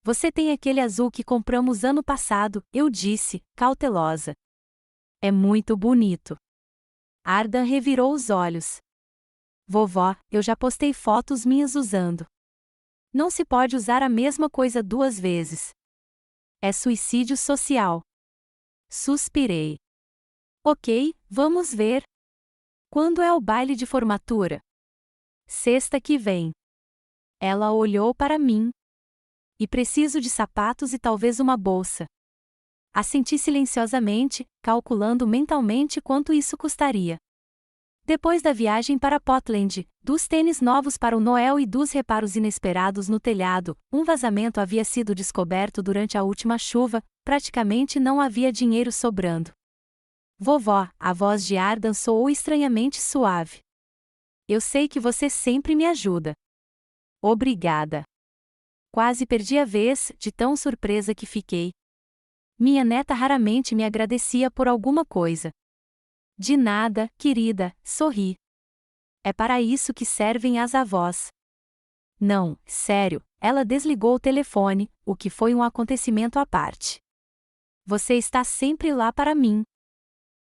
Você tem aquele azul que compramos ano passado, eu disse, cautelosa. É muito bonito. Arda revirou os olhos. Vovó, eu já postei fotos minhas usando. Não se pode usar a mesma coisa duas vezes. É suicídio social. Suspirei. Ok, vamos ver. Quando é o baile de formatura? Sexta que vem. Ela olhou para mim. E preciso de sapatos e talvez uma bolsa. Assenti silenciosamente, calculando mentalmente quanto isso custaria. Depois da viagem para Portland, dos tênis novos para o Noel e dos reparos inesperados no telhado, um vazamento havia sido descoberto durante a última chuva, praticamente não havia dinheiro sobrando. Vovó, a voz de Ardan soou estranhamente suave. Eu sei que você sempre me ajuda. Obrigada. Quase perdi a vez, de tão surpresa que fiquei. Minha neta raramente me agradecia por alguma coisa. De nada, querida, sorri. É para isso que servem as avós. Não, sério, ela desligou o telefone, o que foi um acontecimento à parte. Você está sempre lá para mim.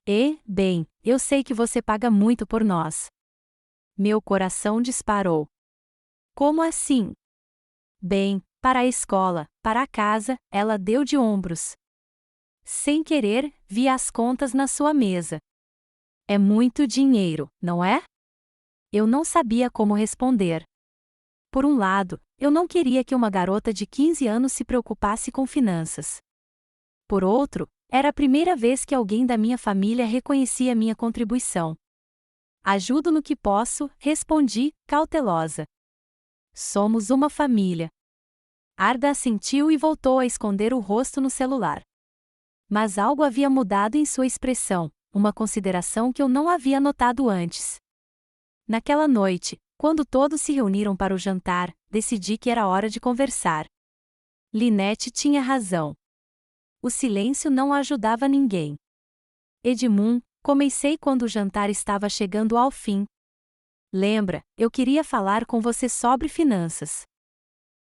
E, bem, eu sei que você paga muito por nós. Meu coração disparou. Como assim? Bem, para a escola, para a casa, ela deu de ombros. Sem querer, vi as contas na sua mesa. É muito dinheiro, não é? Eu não sabia como responder. Por um lado, eu não queria que uma garota de 15 anos se preocupasse com finanças. Por outro, era a primeira vez que alguém da minha família reconhecia minha contribuição. Ajudo no que posso, respondi, cautelosa. Somos uma família. Arda assentiu e voltou a esconder o rosto no celular. Mas algo havia mudado em sua expressão, uma consideração que eu não havia notado antes. Naquela noite, quando todos se reuniram para o jantar, decidi que era hora de conversar. Lynette tinha razão. O silêncio não ajudava ninguém. Edmund, comecei quando o jantar estava chegando ao fim. Lembra, eu queria falar com você sobre finanças.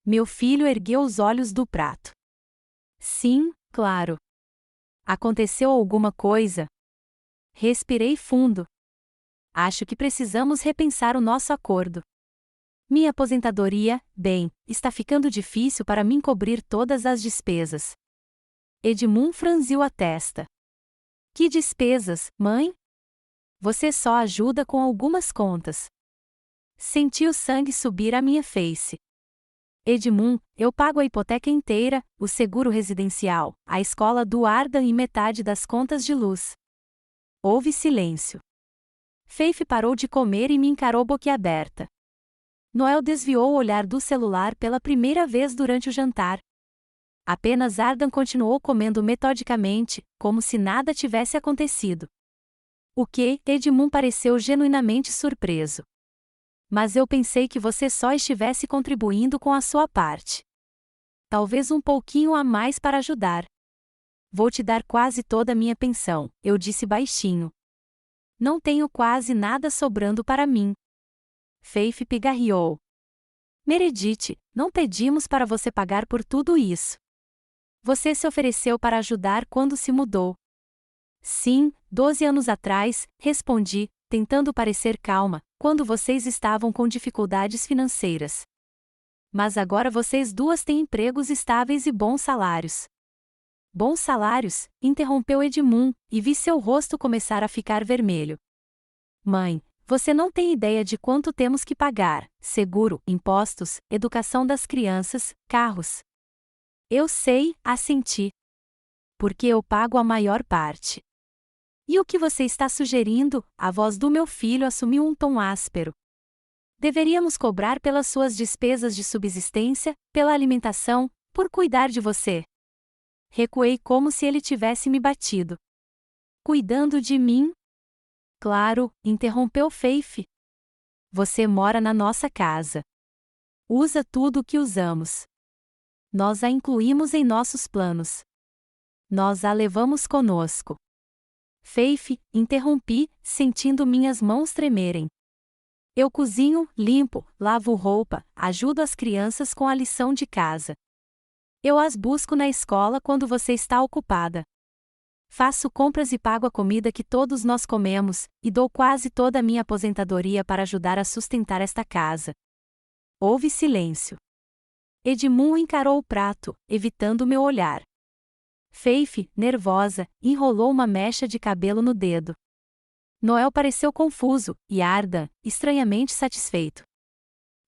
Meu filho ergueu os olhos do prato. Sim, claro. Aconteceu alguma coisa? Respirei fundo. Acho que precisamos repensar o nosso acordo. Minha aposentadoria, bem, está ficando difícil para mim cobrir todas as despesas. Edmund franziu a testa. Que despesas, mãe? Você só ajuda com algumas contas. Senti o sangue subir à minha face. Edmund, eu pago a hipoteca inteira, o seguro residencial, a escola do Arda e metade das contas de luz. Houve silêncio. Faith parou de comer e me encarou boquiaberta. Noel desviou o olhar do celular pela primeira vez durante o jantar. Apenas Ardan continuou comendo metodicamente, como se nada tivesse acontecido. O que? Edmund pareceu genuinamente surpreso. Mas eu pensei que você só estivesse contribuindo com a sua parte. Talvez um pouquinho a mais para ajudar. Vou te dar quase toda a minha pensão, eu disse baixinho. Não tenho quase nada sobrando para mim. Faith pigarreou. Meredith, não pedimos para você pagar por tudo isso. Você se ofereceu para ajudar quando se mudou. Sim, 12 anos atrás, respondi, tentando parecer calma, quando vocês estavam com dificuldades financeiras. Mas agora vocês duas têm empregos estáveis e bons salários. Bons salários? Interrompeu Edmund, e vi seu rosto começar a ficar vermelho. Mãe, você não tem ideia de quanto temos que pagar: seguro, impostos, educação das crianças, carros. Eu sei, assenti. Porque eu pago a maior parte. E o que você está sugerindo? A voz do meu filho assumiu um tom áspero. Deveríamos cobrar pelas suas despesas de subsistência, pela alimentação, por cuidar de você. Recuei como se ele tivesse me batido. Cuidando de mim? Claro, interrompeu Faith. Você mora na nossa casa. Usa tudo o que usamos. Nós a incluímos em nossos planos. Nós a levamos conosco. Faith, interrompi, sentindo minhas mãos tremerem. Eu cozinho, limpo, lavo roupa, ajudo as crianças com a lição de casa. Eu as busco na escola quando você está ocupada. Faço compras e pago a comida que todos nós comemos, e dou quase toda a minha aposentadoria para ajudar a sustentar esta casa. Houve silêncio. Edmund encarou o prato, evitando meu olhar. Faith, nervosa, enrolou uma mecha de cabelo no dedo. Noel pareceu confuso, e Arda, estranhamente satisfeito.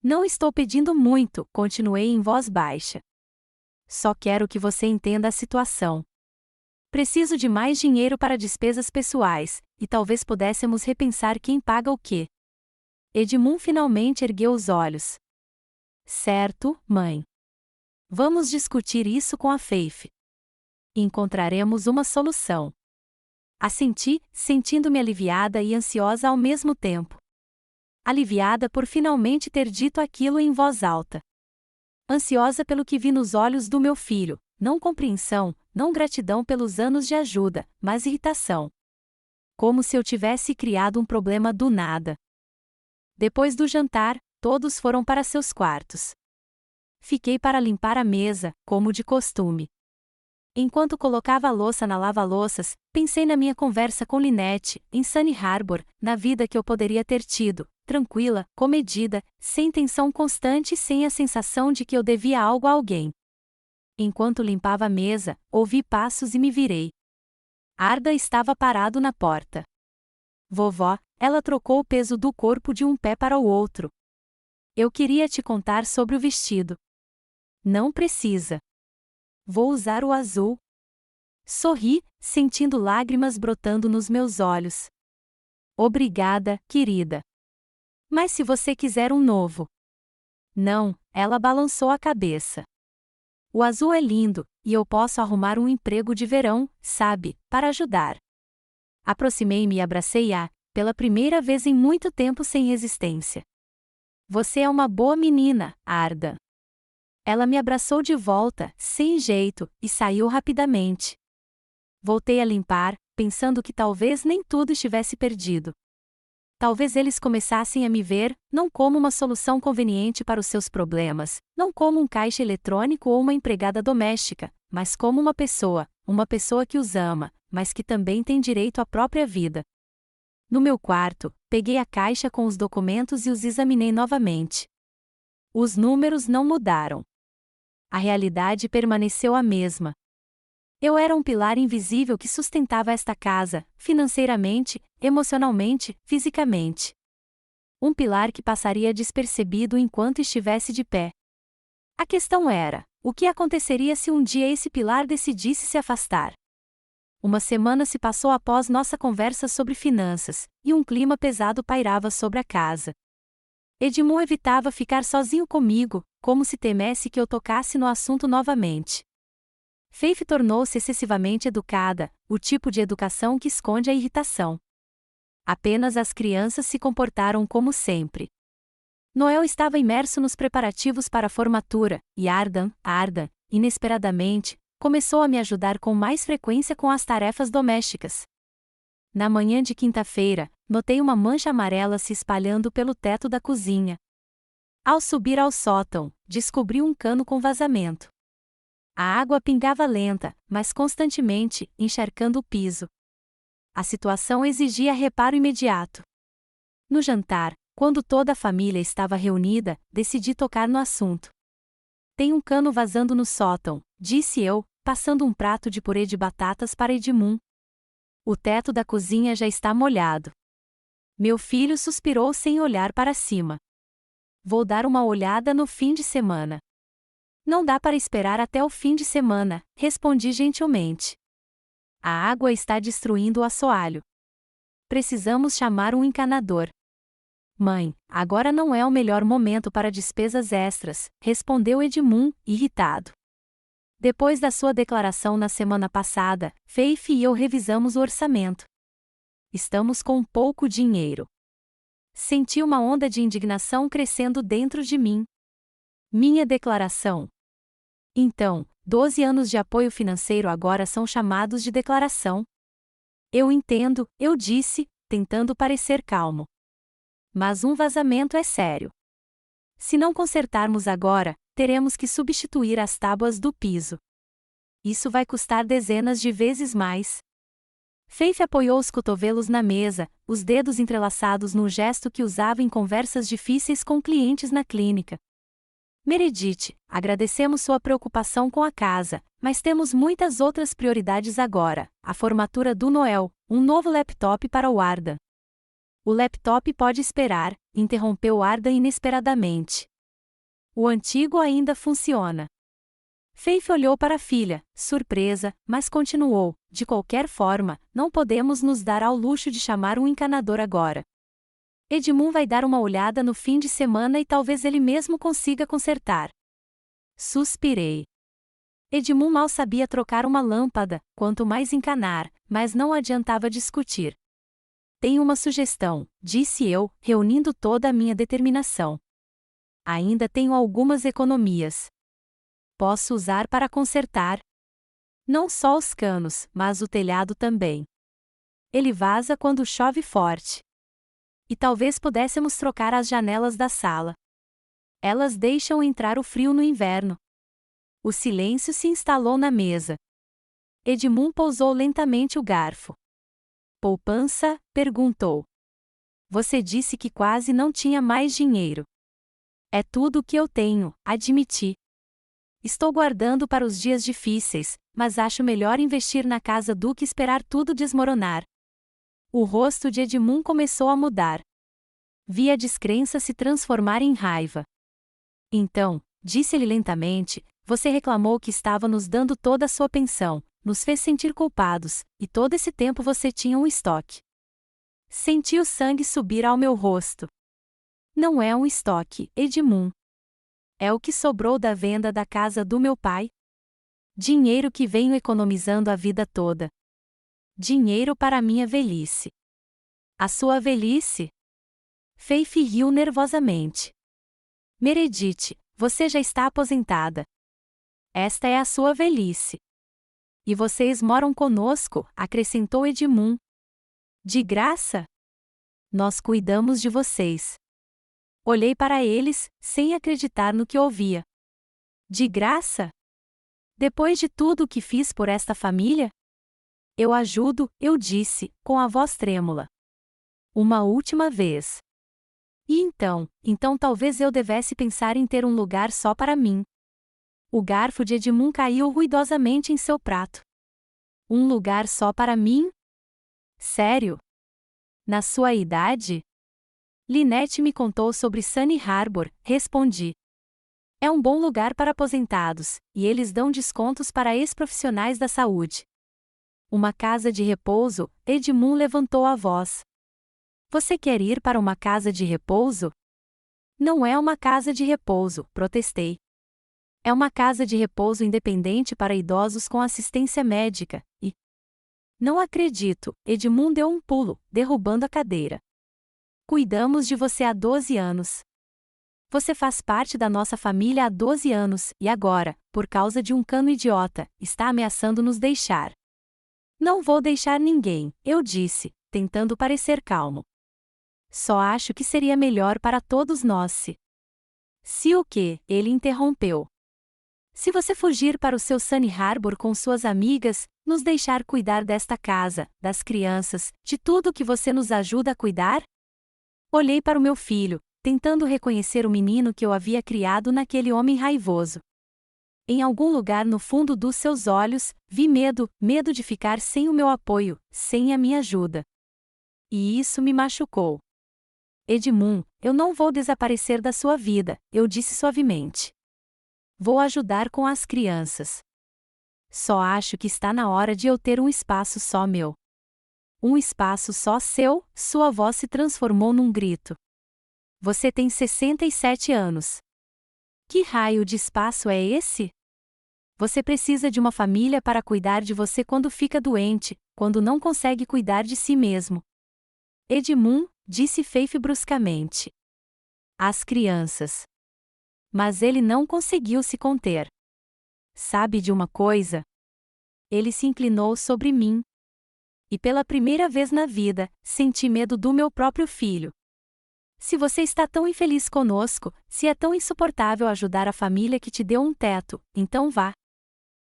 Não estou pedindo muito, continuei em voz baixa. Só quero que você entenda a situação. Preciso de mais dinheiro para despesas pessoais, e talvez pudéssemos repensar quem paga o quê. Edmund finalmente ergueu os olhos. Certo, mãe. Vamos discutir isso com a Faith. Encontraremos uma solução. Assenti, sentindo-me aliviada e ansiosa ao mesmo tempo. Aliviada por finalmente ter dito aquilo em voz alta. Ansiosa pelo que vi nos olhos do meu filho, não compreensão, não gratidão pelos anos de ajuda, mas irritação. Como se eu tivesse criado um problema do nada. Depois do jantar, todos foram para seus quartos. Fiquei para limpar a mesa, como de costume. Enquanto colocava a louça na lava-louças, pensei na minha conversa com Lynette, em Sunny Harbor, na vida que eu poderia ter tido, tranquila, comedida, sem tensão constante e sem a sensação de que eu devia algo a alguém. Enquanto limpava a mesa, ouvi passos e me virei. Arda estava parado na porta. Vovó, ela trocou o peso do corpo de um pé para o outro. Eu queria te contar sobre o vestido. Não precisa. Vou usar o azul. Sorri, sentindo lágrimas brotando nos meus olhos. Obrigada, querida. Mas se você quiser um novo. Não, ela balançou a cabeça. O azul é lindo, e eu posso arrumar um emprego de verão, sabe, para ajudar. Aproximei-me e abracei-a, pela primeira vez em muito tempo sem resistência. Você é uma boa menina, Arda. Ela me abraçou de volta, sem jeito, e saiu rapidamente. Voltei a limpar, pensando que talvez nem tudo estivesse perdido. Talvez eles começassem a me ver, não como uma solução conveniente para os seus problemas, não como um caixa eletrônico ou uma empregada doméstica, mas como uma pessoa que os ama, mas que também tem direito à própria vida. No meu quarto, peguei a caixa com os documentos e os examinei novamente. Os números não mudaram. A realidade permaneceu a mesma. Eu era um pilar invisível que sustentava esta casa, financeiramente, emocionalmente, fisicamente. Um pilar que passaria despercebido enquanto estivesse de pé. A questão era: o que aconteceria se um dia esse pilar decidisse se afastar? Uma semana se passou após nossa conversa sobre finanças, e um clima pesado pairava sobre a casa. Edmund evitava ficar sozinho comigo, como se temesse que eu tocasse no assunto novamente. Faith tornou-se excessivamente educada, o tipo de educação que esconde a irritação. Apenas as crianças se comportaram como sempre. Noel estava imerso nos preparativos para a formatura, e Arda, inesperadamente, começou a me ajudar com mais frequência com as tarefas domésticas. Na manhã de quinta-feira, notei uma mancha amarela se espalhando pelo teto da cozinha. Ao subir ao sótão, descobri um cano com vazamento. A água pingava lenta, mas constantemente, encharcando o piso. A situação exigia reparo imediato. No jantar, quando toda a família estava reunida, decidi tocar no assunto. Tem um cano vazando no sótão, disse eu, passando um prato de purê de batatas para Edmund. O teto da cozinha já está molhado. Meu filho suspirou sem olhar para cima. Vou dar uma olhada no fim de semana. Não dá para esperar até o fim de semana, respondi gentilmente. A água está destruindo o assoalho. Precisamos chamar um encanador. Mãe, agora não é o melhor momento para despesas extras, respondeu Edmund, irritado. Depois da sua declaração na semana passada, Faith e eu revisamos o orçamento. Estamos com pouco dinheiro. Senti uma onda de indignação crescendo dentro de mim. Minha declaração. Então, 12 anos de apoio financeiro agora são chamados de declaração. Eu entendo, eu disse, tentando parecer calmo. Mas um vazamento é sério. Se não consertarmos agora, teremos que substituir as tábuas do piso. Isso vai custar dezenas de vezes mais. Faith apoiou os cotovelos na mesa, os dedos entrelaçados num gesto que usava em conversas difíceis com clientes na clínica. Meredith, agradecemos sua preocupação com a casa, mas temos muitas outras prioridades agora: a formatura do Noel, um novo laptop para o Arda. O laptop pode esperar, interrompeu Arda inesperadamente. O antigo ainda funciona. Faith olhou para a filha, surpresa, mas continuou: de qualquer forma, não podemos nos dar ao luxo de chamar um encanador agora. Edmund vai dar uma olhada no fim de semana e talvez ele mesmo consiga consertar. Suspirei. Edmund mal sabia trocar uma lâmpada, quanto mais encanar, mas não adiantava discutir. Tenho uma sugestão, disse eu, reunindo toda a minha determinação. Ainda tenho algumas economias. Posso usar para consertar. Não só os canos, mas o telhado também. Ele vaza quando chove forte. E talvez pudéssemos trocar as janelas da sala. Elas deixam entrar o frio no inverno. O silêncio se instalou na mesa. Edmund pousou lentamente o garfo. Poupança? Perguntou. Você disse que quase não tinha mais dinheiro. É tudo o que eu tenho, admiti. Estou guardando para os dias difíceis, mas acho melhor investir na casa do que esperar tudo desmoronar. O rosto de Edmund começou a mudar. Vi a descrença se transformar em raiva. Então, disse-ele lentamente, você reclamou que estava nos dando toda a sua pensão, nos fez sentir culpados, e todo esse tempo você tinha um estoque. Senti o sangue subir ao meu rosto. Não é um estoque, Edmund. É o que sobrou da venda da casa do meu pai. Dinheiro que venho economizando a vida toda. Dinheiro para a minha velhice. A sua velhice? Faith riu nervosamente. Meredith, você já está aposentada. Esta é a sua velhice. E vocês moram conosco, acrescentou Edmund. De graça? Nós cuidamos de vocês. Olhei para eles, sem acreditar no que ouvia. De graça? Depois de tudo o que fiz por esta família? Eu ajudo, eu disse, com a voz trêmula. Uma última vez. E então talvez eu devesse pensar em ter um lugar só para mim. O garfo de Edmund caiu ruidosamente em seu prato. Um lugar só para mim? Sério? Na sua idade? Lynette me contou sobre Sunny Harbor, respondi. É um bom lugar para aposentados, e eles dão descontos para ex-profissionais da saúde. Uma casa de repouso? Edmund levantou a voz. Você quer ir para uma casa de repouso? Não é uma casa de repouso, protestei. É uma casa de repouso independente para idosos com assistência médica, e... Não acredito, Edmund deu um pulo, derrubando a cadeira. Cuidamos de você há 12 anos. Você faz parte da nossa família há 12 anos, e agora, por causa de um cano idiota, está ameaçando nos deixar. Não vou deixar ninguém, eu disse, tentando parecer calmo. Só acho que seria melhor para todos nós se... Se o quê? Ele interrompeu. Se você fugir para o seu Sunny Harbor com suas amigas, nos deixar cuidar desta casa, das crianças, de tudo que você nos ajuda a cuidar? Olhei para o meu filho, tentando reconhecer o menino que eu havia criado naquele homem raivoso. Em algum lugar no fundo dos seus olhos, vi medo de ficar sem o meu apoio, sem a minha ajuda. E isso me machucou. Edmund, eu não vou desaparecer da sua vida, eu disse suavemente. Vou ajudar com as crianças. Só acho que está na hora de eu ter um espaço só meu. Um espaço só seu? Sua voz se transformou num grito. Você tem 67 anos. Que raio de espaço é esse? Você precisa de uma família para cuidar de você quando fica doente, quando não consegue cuidar de si mesmo. Edmund, disse Faith bruscamente. As crianças. Mas ele não conseguiu se conter. Sabe de uma coisa? Ele se inclinou sobre mim. E pela primeira vez na vida, senti medo do meu próprio filho. Se você está tão infeliz conosco, se é tão insuportável ajudar a família que te deu um teto, então vá.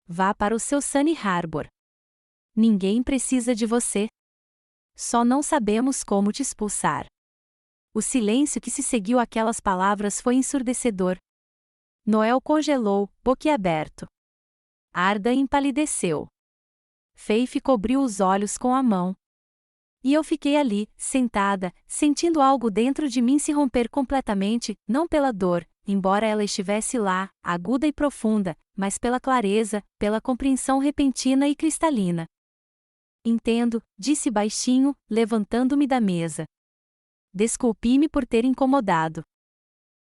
Vá para o seu Sunny Harbor. Ninguém precisa de você. Só não sabemos como te expulsar. O silêncio que se seguiu àquelas palavras foi ensurdecedor. Noel congelou, boquiaberto. Arda empalideceu. Faith cobriu os olhos com a mão. E eu fiquei ali, sentada, sentindo algo dentro de mim se romper completamente, não pela dor, embora ela estivesse lá, aguda e profunda, mas pela clareza, pela compreensão repentina e cristalina. Entendo, disse baixinho, levantando-me da mesa. Desculpe-me por ter incomodado.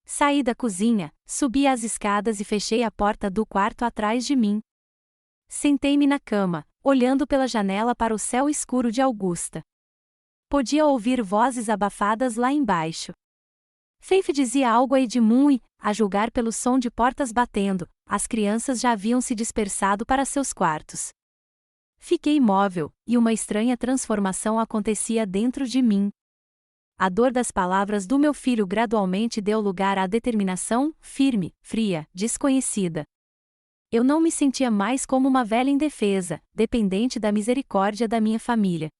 Saí da cozinha, subi as escadas e fechei a porta do quarto atrás de mim. Sentei-me na cama, olhando pela janela para o céu escuro de Augusta. Podia ouvir vozes abafadas lá embaixo. Faith dizia algo a Edmund e, a julgar pelo som de portas batendo, as crianças já haviam se dispersado para seus quartos. Fiquei imóvel, e uma estranha transformação acontecia dentro de mim. A dor das palavras do meu filho gradualmente deu lugar à determinação, firme, fria, desconhecida. Eu não me sentia mais como uma velha indefesa, dependente da misericórdia da minha família.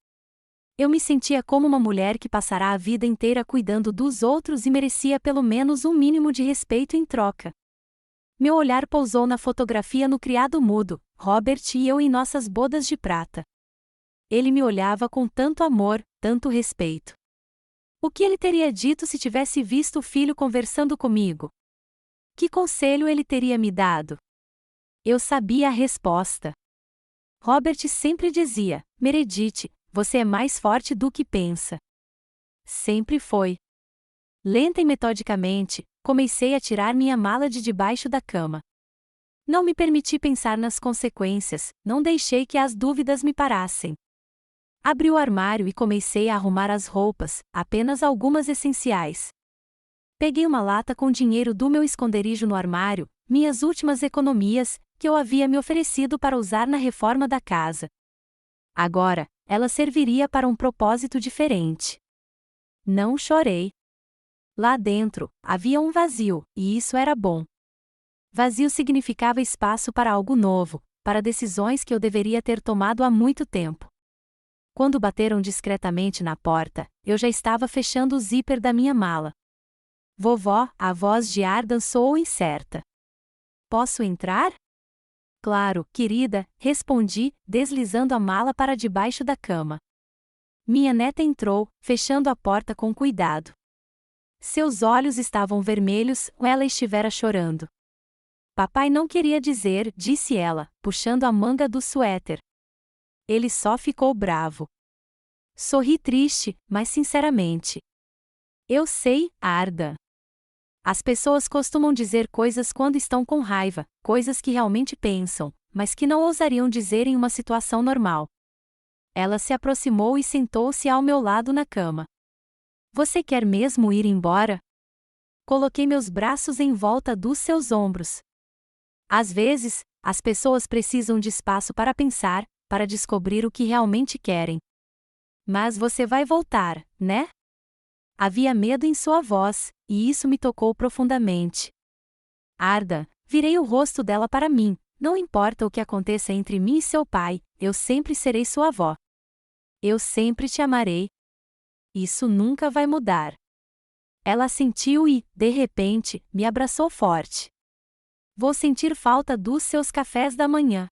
Eu me sentia como uma mulher que passará a vida inteira cuidando dos outros e merecia pelo menos um mínimo de respeito em troca. Meu olhar pousou na fotografia no criado mudo, Robert e eu em nossas bodas de prata. Ele me olhava com tanto amor, tanto respeito. O que ele teria dito se tivesse visto o filho conversando comigo? Que conselho ele teria me dado? Eu sabia a resposta. Robert sempre dizia: Meredith, você é mais forte do que pensa. Sempre foi. Lenta e metodicamente, comecei a tirar minha mala de debaixo da cama. Não me permiti pensar nas consequências, não deixei que as dúvidas me parassem. Abri o armário e comecei a arrumar as roupas, apenas algumas essenciais. Peguei uma lata com dinheiro do meu esconderijo no armário, minhas últimas economias, que eu havia me oferecido para usar na reforma da casa. Agora, ela serviria para um propósito diferente. Não chorei. Lá dentro, havia um vazio, e isso era bom. Vazio significava espaço para algo novo, para decisões que eu deveria ter tomado há muito tempo. Quando bateram discretamente na porta, eu já estava fechando o zíper da minha mala. Vovó, a voz de Ardan soou incerta. Posso entrar? Claro, querida, respondi, deslizando a mala para debaixo da cama. Minha neta entrou, fechando a porta com cuidado. Seus olhos estavam vermelhos, ou ela estivera chorando. Papai não queria dizer, disse ela, puxando a manga do suéter. Ele só ficou bravo. Sorri triste, mas sinceramente. Eu sei, Ardan. As pessoas costumam dizer coisas quando estão com raiva, coisas que realmente pensam, mas que não ousariam dizer em uma situação normal. Ela se aproximou e sentou-se ao meu lado na cama. Você quer mesmo ir embora? Coloquei meus braços em volta dos seus ombros. Às vezes, as pessoas precisam de espaço para pensar, para descobrir o que realmente querem. Mas você vai voltar, né? Havia medo em sua voz, e isso me tocou profundamente. Ardan, virei o rosto dela para mim. Não importa o que aconteça entre mim e seu pai, eu sempre serei sua avó. Eu sempre te amarei. Isso nunca vai mudar. Ela assentiu e, de repente, me abraçou forte. Vou sentir falta dos seus cafés da manhã.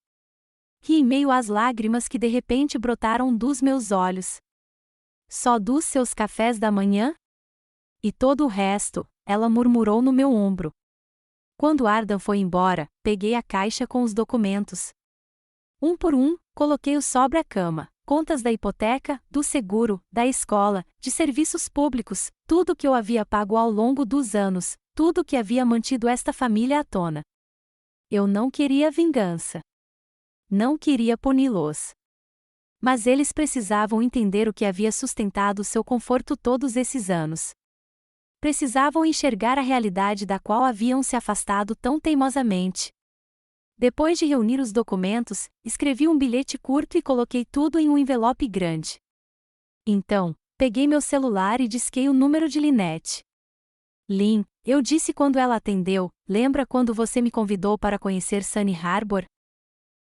Ri em meio às lágrimas que de repente brotaram dos meus olhos. Só dos seus cafés da manhã? E todo o resto, ela murmurou no meu ombro. Quando Ardan foi embora, peguei a caixa com os documentos. Um por um, coloquei-os sobre a cama. Contas da hipoteca, do seguro, da escola, de serviços públicos, tudo que eu havia pago ao longo dos anos, tudo que havia mantido esta família à tona. Eu não queria vingança. Não queria puni-los. Mas eles precisavam entender o que havia sustentado seu conforto todos esses anos. Precisavam enxergar a realidade da qual haviam se afastado tão teimosamente. Depois de reunir os documentos, escrevi um bilhete curto e coloquei tudo em um envelope grande. Então, peguei meu celular e disquei o número de Lynette. Lynn, eu disse quando ela atendeu, lembra quando você me convidou para conhecer Sunny Harbor?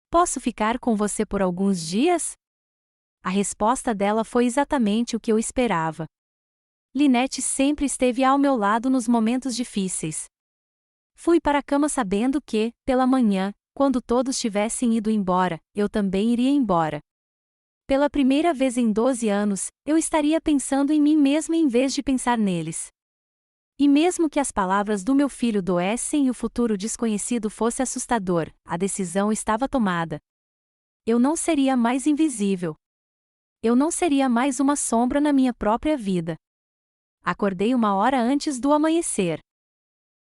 Posso ficar com você por alguns dias? A resposta dela foi exatamente o que eu esperava. Lynette sempre esteve ao meu lado nos momentos difíceis. Fui para a cama sabendo que, pela manhã, quando todos tivessem ido embora, eu também iria embora. Pela primeira vez em 12 anos, eu estaria pensando em mim mesma em vez de pensar neles. E mesmo que as palavras do meu filho doessem e o futuro desconhecido fosse assustador, a decisão estava tomada. Eu não seria mais invisível. Eu não seria mais uma sombra na minha própria vida. Acordei 1 hora antes do amanhecer.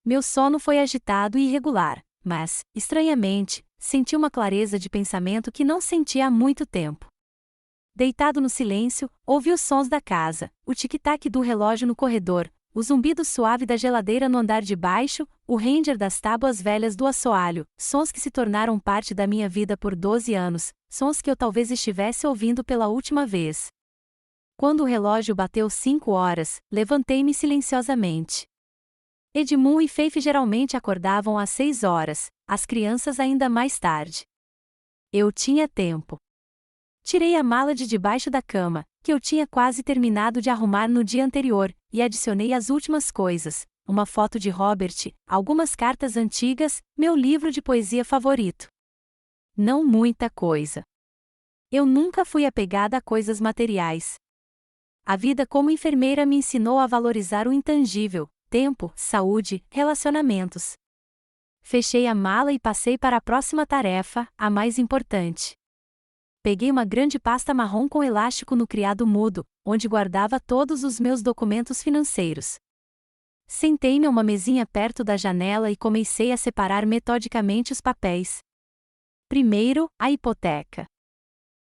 Meu sono foi agitado e irregular, mas, estranhamente, senti uma clareza de pensamento que não sentia há muito tempo. Deitado no silêncio, ouvi os sons da casa, o tic-tac do relógio no corredor, o zumbido suave da geladeira no andar de baixo, o ranger das tábuas velhas do assoalho, sons que se tornaram parte da minha vida por 12 anos, sons que eu talvez estivesse ouvindo pela última vez. Quando o relógio bateu 5 horas, levantei-me silenciosamente. Edmund e Faith geralmente acordavam às 6 horas, as crianças ainda mais tarde. Eu tinha tempo. Tirei a mala de debaixo da cama, que eu tinha quase terminado de arrumar no dia anterior, e adicionei as últimas coisas: uma foto de Robert, algumas cartas antigas, meu livro de poesia favorito. Não muita coisa. Eu nunca fui apegada a coisas materiais. A vida como enfermeira me ensinou a valorizar o intangível: tempo, saúde, relacionamentos. Fechei a mala e passei para a próxima tarefa, a mais importante. Peguei uma grande pasta marrom com elástico no criado mudo, onde guardava todos os meus documentos financeiros. Sentei-me a uma mesinha perto da janela e comecei a separar metodicamente os papéis. Primeiro, a hipoteca.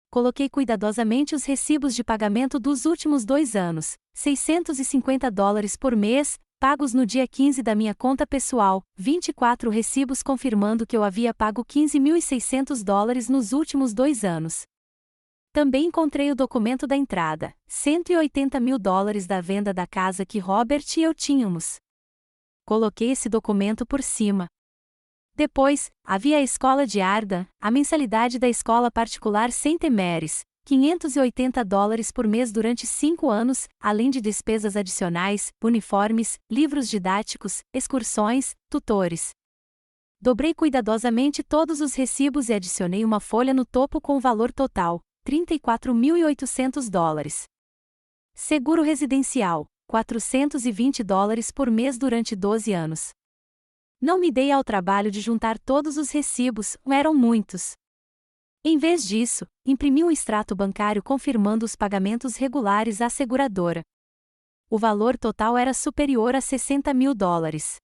Coloquei cuidadosamente os recibos de pagamento dos últimos 2 anos, $650 por mês, pagos no dia 15 da minha conta pessoal, 24 recibos confirmando que eu havia pago $15.600 nos últimos 2 anos. Também encontrei o documento da entrada, $180.000 da venda da casa que Robert e eu tínhamos. Coloquei esse documento por cima. Depois, havia a escola de Arda, a mensalidade da escola particular St. Mary's, $580 por mês durante 5 anos, além de despesas adicionais, uniformes, livros didáticos, excursões, tutores. Dobrei cuidadosamente todos os recibos e adicionei uma folha no topo com o valor total, $34.800. Seguro residencial, $420 por mês durante 12 anos. Não me dei ao trabalho de juntar todos os recibos, eram muitos. Em vez disso, imprimi um extrato bancário confirmando os pagamentos regulares à seguradora. O valor total era superior a $60.000.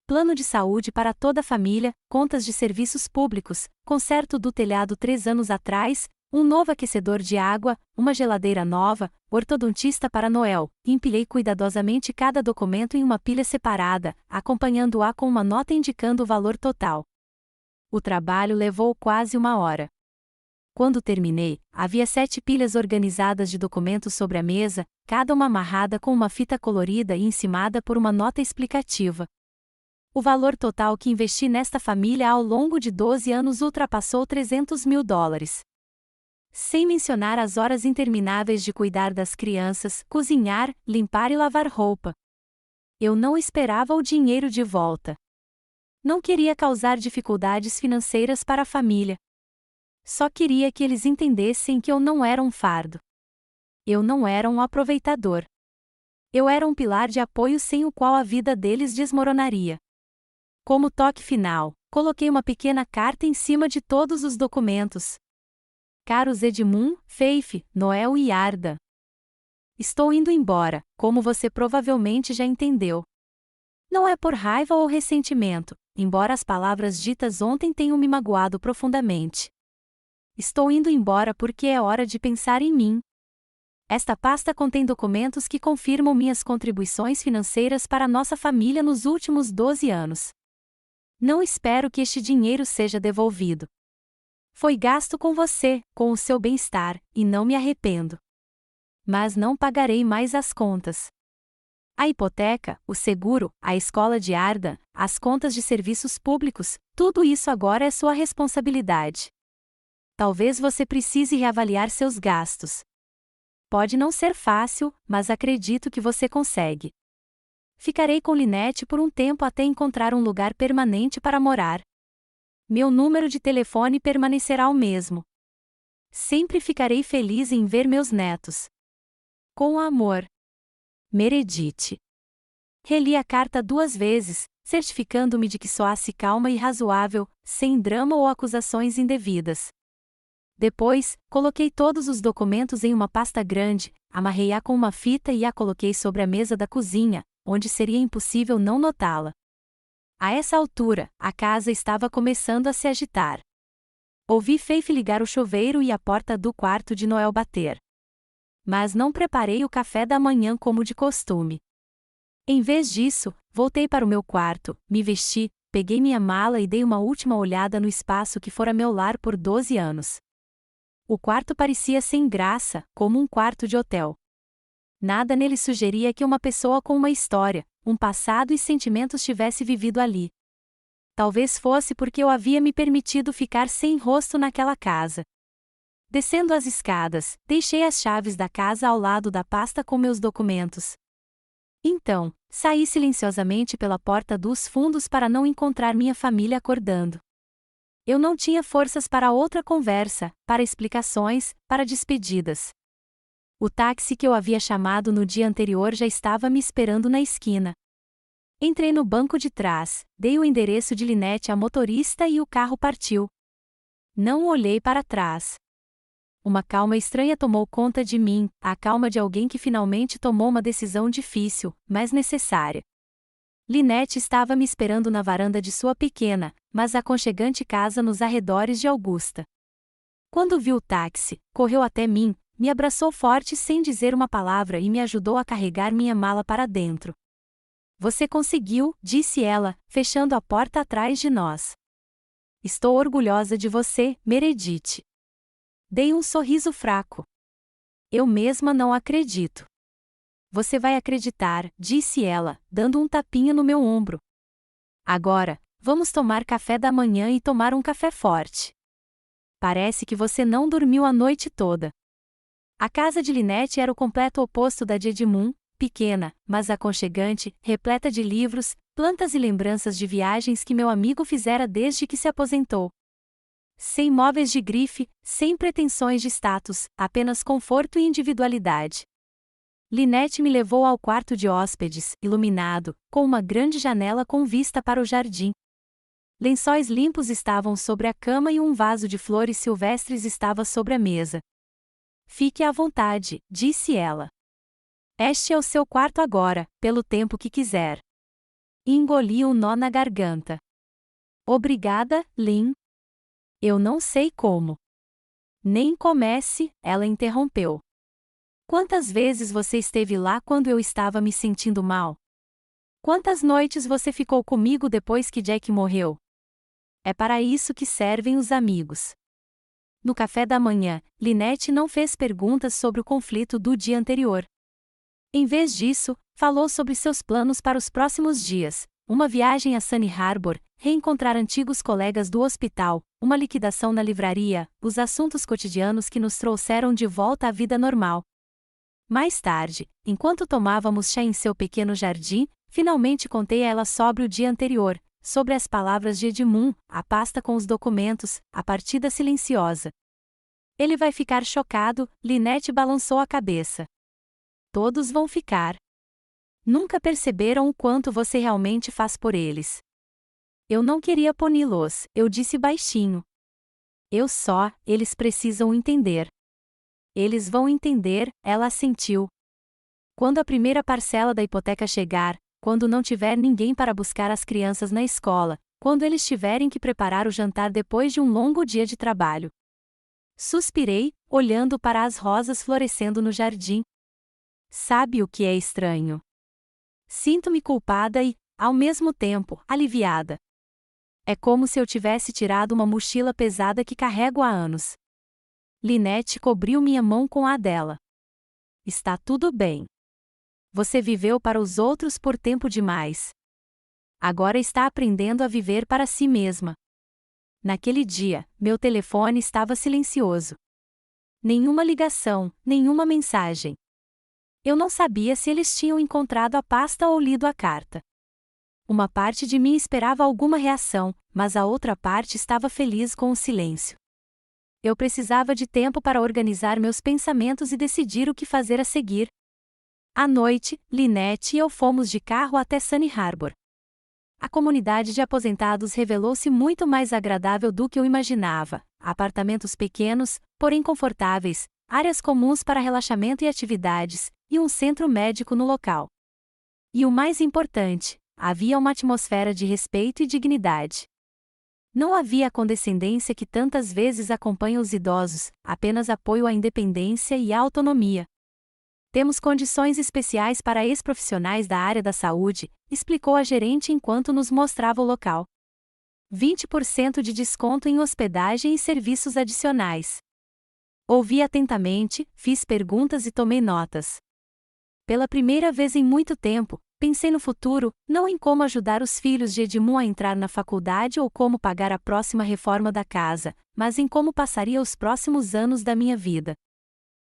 Plano de saúde para toda a família, contas de serviços públicos, conserto do telhado 3 anos atrás, um novo aquecedor de água, uma geladeira nova, ortodontista para Noel. Empilhei cuidadosamente cada documento em uma pilha separada, acompanhando-a com uma nota indicando o valor total. O trabalho levou quase 1 hora. Quando terminei, havia 7 pilhas organizadas de documentos sobre a mesa, cada uma amarrada com uma fita colorida e encimada por uma nota explicativa. O valor total que investi nesta família ao longo de 12 anos ultrapassou $300.000. Sem mencionar as horas intermináveis de cuidar das crianças, cozinhar, limpar e lavar roupa. Eu não esperava o dinheiro de volta. Não queria causar dificuldades financeiras para a família. Só queria que eles entendessem que eu não era um fardo. Eu não era um aproveitador. Eu era um pilar de apoio sem o qual a vida deles desmoronaria. Como toque final, coloquei uma pequena carta em cima de todos os documentos. Caros Edmund, Faith, Noel e Arda. Estou indo embora, como você provavelmente já entendeu. Não é por raiva ou ressentimento, embora as palavras ditas ontem tenham me magoado profundamente. Estou indo embora porque é hora de pensar em mim. Esta pasta contém documentos que confirmam minhas contribuições financeiras para nossa família nos últimos 12 anos. Não espero que este dinheiro seja devolvido. Foi gasto com você, com o seu bem-estar, e não me arrependo. Mas não pagarei mais as contas. A hipoteca, o seguro, a escola de Arda, as contas de serviços públicos, tudo isso agora é sua responsabilidade. Talvez você precise reavaliar seus gastos. Pode não ser fácil, mas acredito que você consegue. Ficarei com Lynette por um tempo até encontrar um lugar permanente para morar. Meu número de telefone permanecerá o mesmo. Sempre ficarei feliz em ver meus netos. Com amor. Meredith. Reli a carta 2 vezes, certificando-me de que soasse calma e razoável, sem drama ou acusações indevidas. Depois, coloquei todos os documentos em uma pasta grande, amarrei-a com uma fita e a coloquei sobre a mesa da cozinha, onde seria impossível não notá-la. A essa altura, a casa estava começando a se agitar. Ouvi Faith ligar o chuveiro e a porta do quarto de Noel bater. Mas não preparei o café da manhã como de costume. Em vez disso, voltei para o meu quarto, me vesti, peguei minha mala e dei uma última olhada no espaço que fora meu lar por 12 anos. O quarto parecia sem graça, como um quarto de hotel. Nada nele sugeria que uma pessoa com uma história, um passado e sentimentos tivesse vivido ali. Talvez fosse porque eu havia me permitido ficar sem rosto naquela casa. Descendo as escadas, deixei as chaves da casa ao lado da pasta com meus documentos. Então, saí silenciosamente pela porta dos fundos para não encontrar minha família acordando. Eu não tinha forças para outra conversa, para explicações, para despedidas. O táxi que eu havia chamado no dia anterior já estava me esperando na esquina. Entrei no banco de trás, dei o endereço de Lynette à motorista e o carro partiu. Não olhei para trás. Uma calma estranha tomou conta de mim, a calma de alguém que finalmente tomou uma decisão difícil, mas necessária. Lynette estava me esperando na varanda de sua pequena, mas aconchegante casa nos arredores de Augusta. Quando viu o táxi, correu até mim, me abraçou forte sem dizer uma palavra e me ajudou a carregar minha mala para dentro. Você conseguiu, disse ela, fechando a porta atrás de nós. Estou orgulhosa de você, Meredith. Dei um sorriso fraco. Eu mesma não acredito. Você vai acreditar, disse ela, dando um tapinha no meu ombro. Agora, vamos tomar café da manhã e tomar um café forte. Parece que você não dormiu a noite toda. A casa de Lynette era o completo oposto da de Edmund, pequena, mas aconchegante, repleta de livros, plantas e lembranças de viagens que meu amigo fizera desde que se aposentou. Sem móveis de grife, sem pretensões de status, apenas conforto e individualidade. Lynette me levou ao quarto de hóspedes, iluminado, com uma grande janela com vista para o jardim. Lençóis limpos estavam sobre a cama e um vaso de flores silvestres estava sobre a mesa. Fique à vontade, disse ela. Este é o seu quarto agora, pelo tempo que quiser. Engoli um nó na garganta. Obrigada, Lynn. Eu não sei como. Nem comece, ela interrompeu. Quantas vezes você esteve lá quando eu estava me sentindo mal? Quantas noites você ficou comigo depois que Jack morreu? É para isso que servem os amigos. No café da manhã, Lynette não fez perguntas sobre o conflito do dia anterior. Em vez disso, falou sobre seus planos para os próximos dias, uma viagem a Sunny Harbor, reencontrar antigos colegas do hospital, uma liquidação na livraria, os assuntos cotidianos que nos trouxeram de volta à vida normal. Mais tarde, enquanto tomávamos chá em seu pequeno jardim, finalmente contei a ela sobre o dia anterior, sobre as palavras de Edmund, a pasta com os documentos, a partida silenciosa. Ele vai ficar chocado, Lynette balançou a cabeça. Todos vão ficar. Nunca perceberam o quanto você realmente faz por eles. Eu não queria puni-los, eu disse baixinho. Eles precisam entender. Eles vão entender, ela assentiu. Quando a primeira parcela da hipoteca chegar, quando não tiver ninguém para buscar as crianças na escola, quando eles tiverem que preparar o jantar depois de um longo dia de trabalho. Suspirei, olhando para as rosas florescendo no jardim. Sabe o que é estranho? Sinto-me culpada e, ao mesmo tempo, aliviada. É como se eu tivesse tirado uma mochila pesada que carrego há anos. Lynette cobriu minha mão com a dela. Está tudo bem. Você viveu para os outros por tempo demais. Agora está aprendendo a viver para si mesma. Naquele dia, meu telefone estava silencioso. Nenhuma ligação, nenhuma mensagem. Eu não sabia se eles tinham encontrado a pasta ou lido a carta. Uma parte de mim esperava alguma reação, mas a outra parte estava feliz com o silêncio. Eu precisava de tempo para organizar meus pensamentos e decidir o que fazer a seguir. À noite, Lynette e eu fomos de carro até Sunny Harbor. A comunidade de aposentados revelou-se muito mais agradável do que eu imaginava. Apartamentos pequenos, porém confortáveis, áreas comuns para relaxamento e atividades, e um centro médico no local. E o mais importante, havia uma atmosfera de respeito e dignidade. Não havia a condescendência que tantas vezes acompanha os idosos, apenas apoio à independência e à autonomia. Temos condições especiais para ex-profissionais da área da saúde, explicou a gerente enquanto nos mostrava o local. 20% de desconto em hospedagem e serviços adicionais. Ouvi atentamente, fiz perguntas e tomei notas. Pela primeira vez em muito tempo, pensei no futuro, não em como ajudar os filhos de Edmund a entrar na faculdade ou como pagar a próxima reforma da casa, mas em como passaria os próximos anos da minha vida.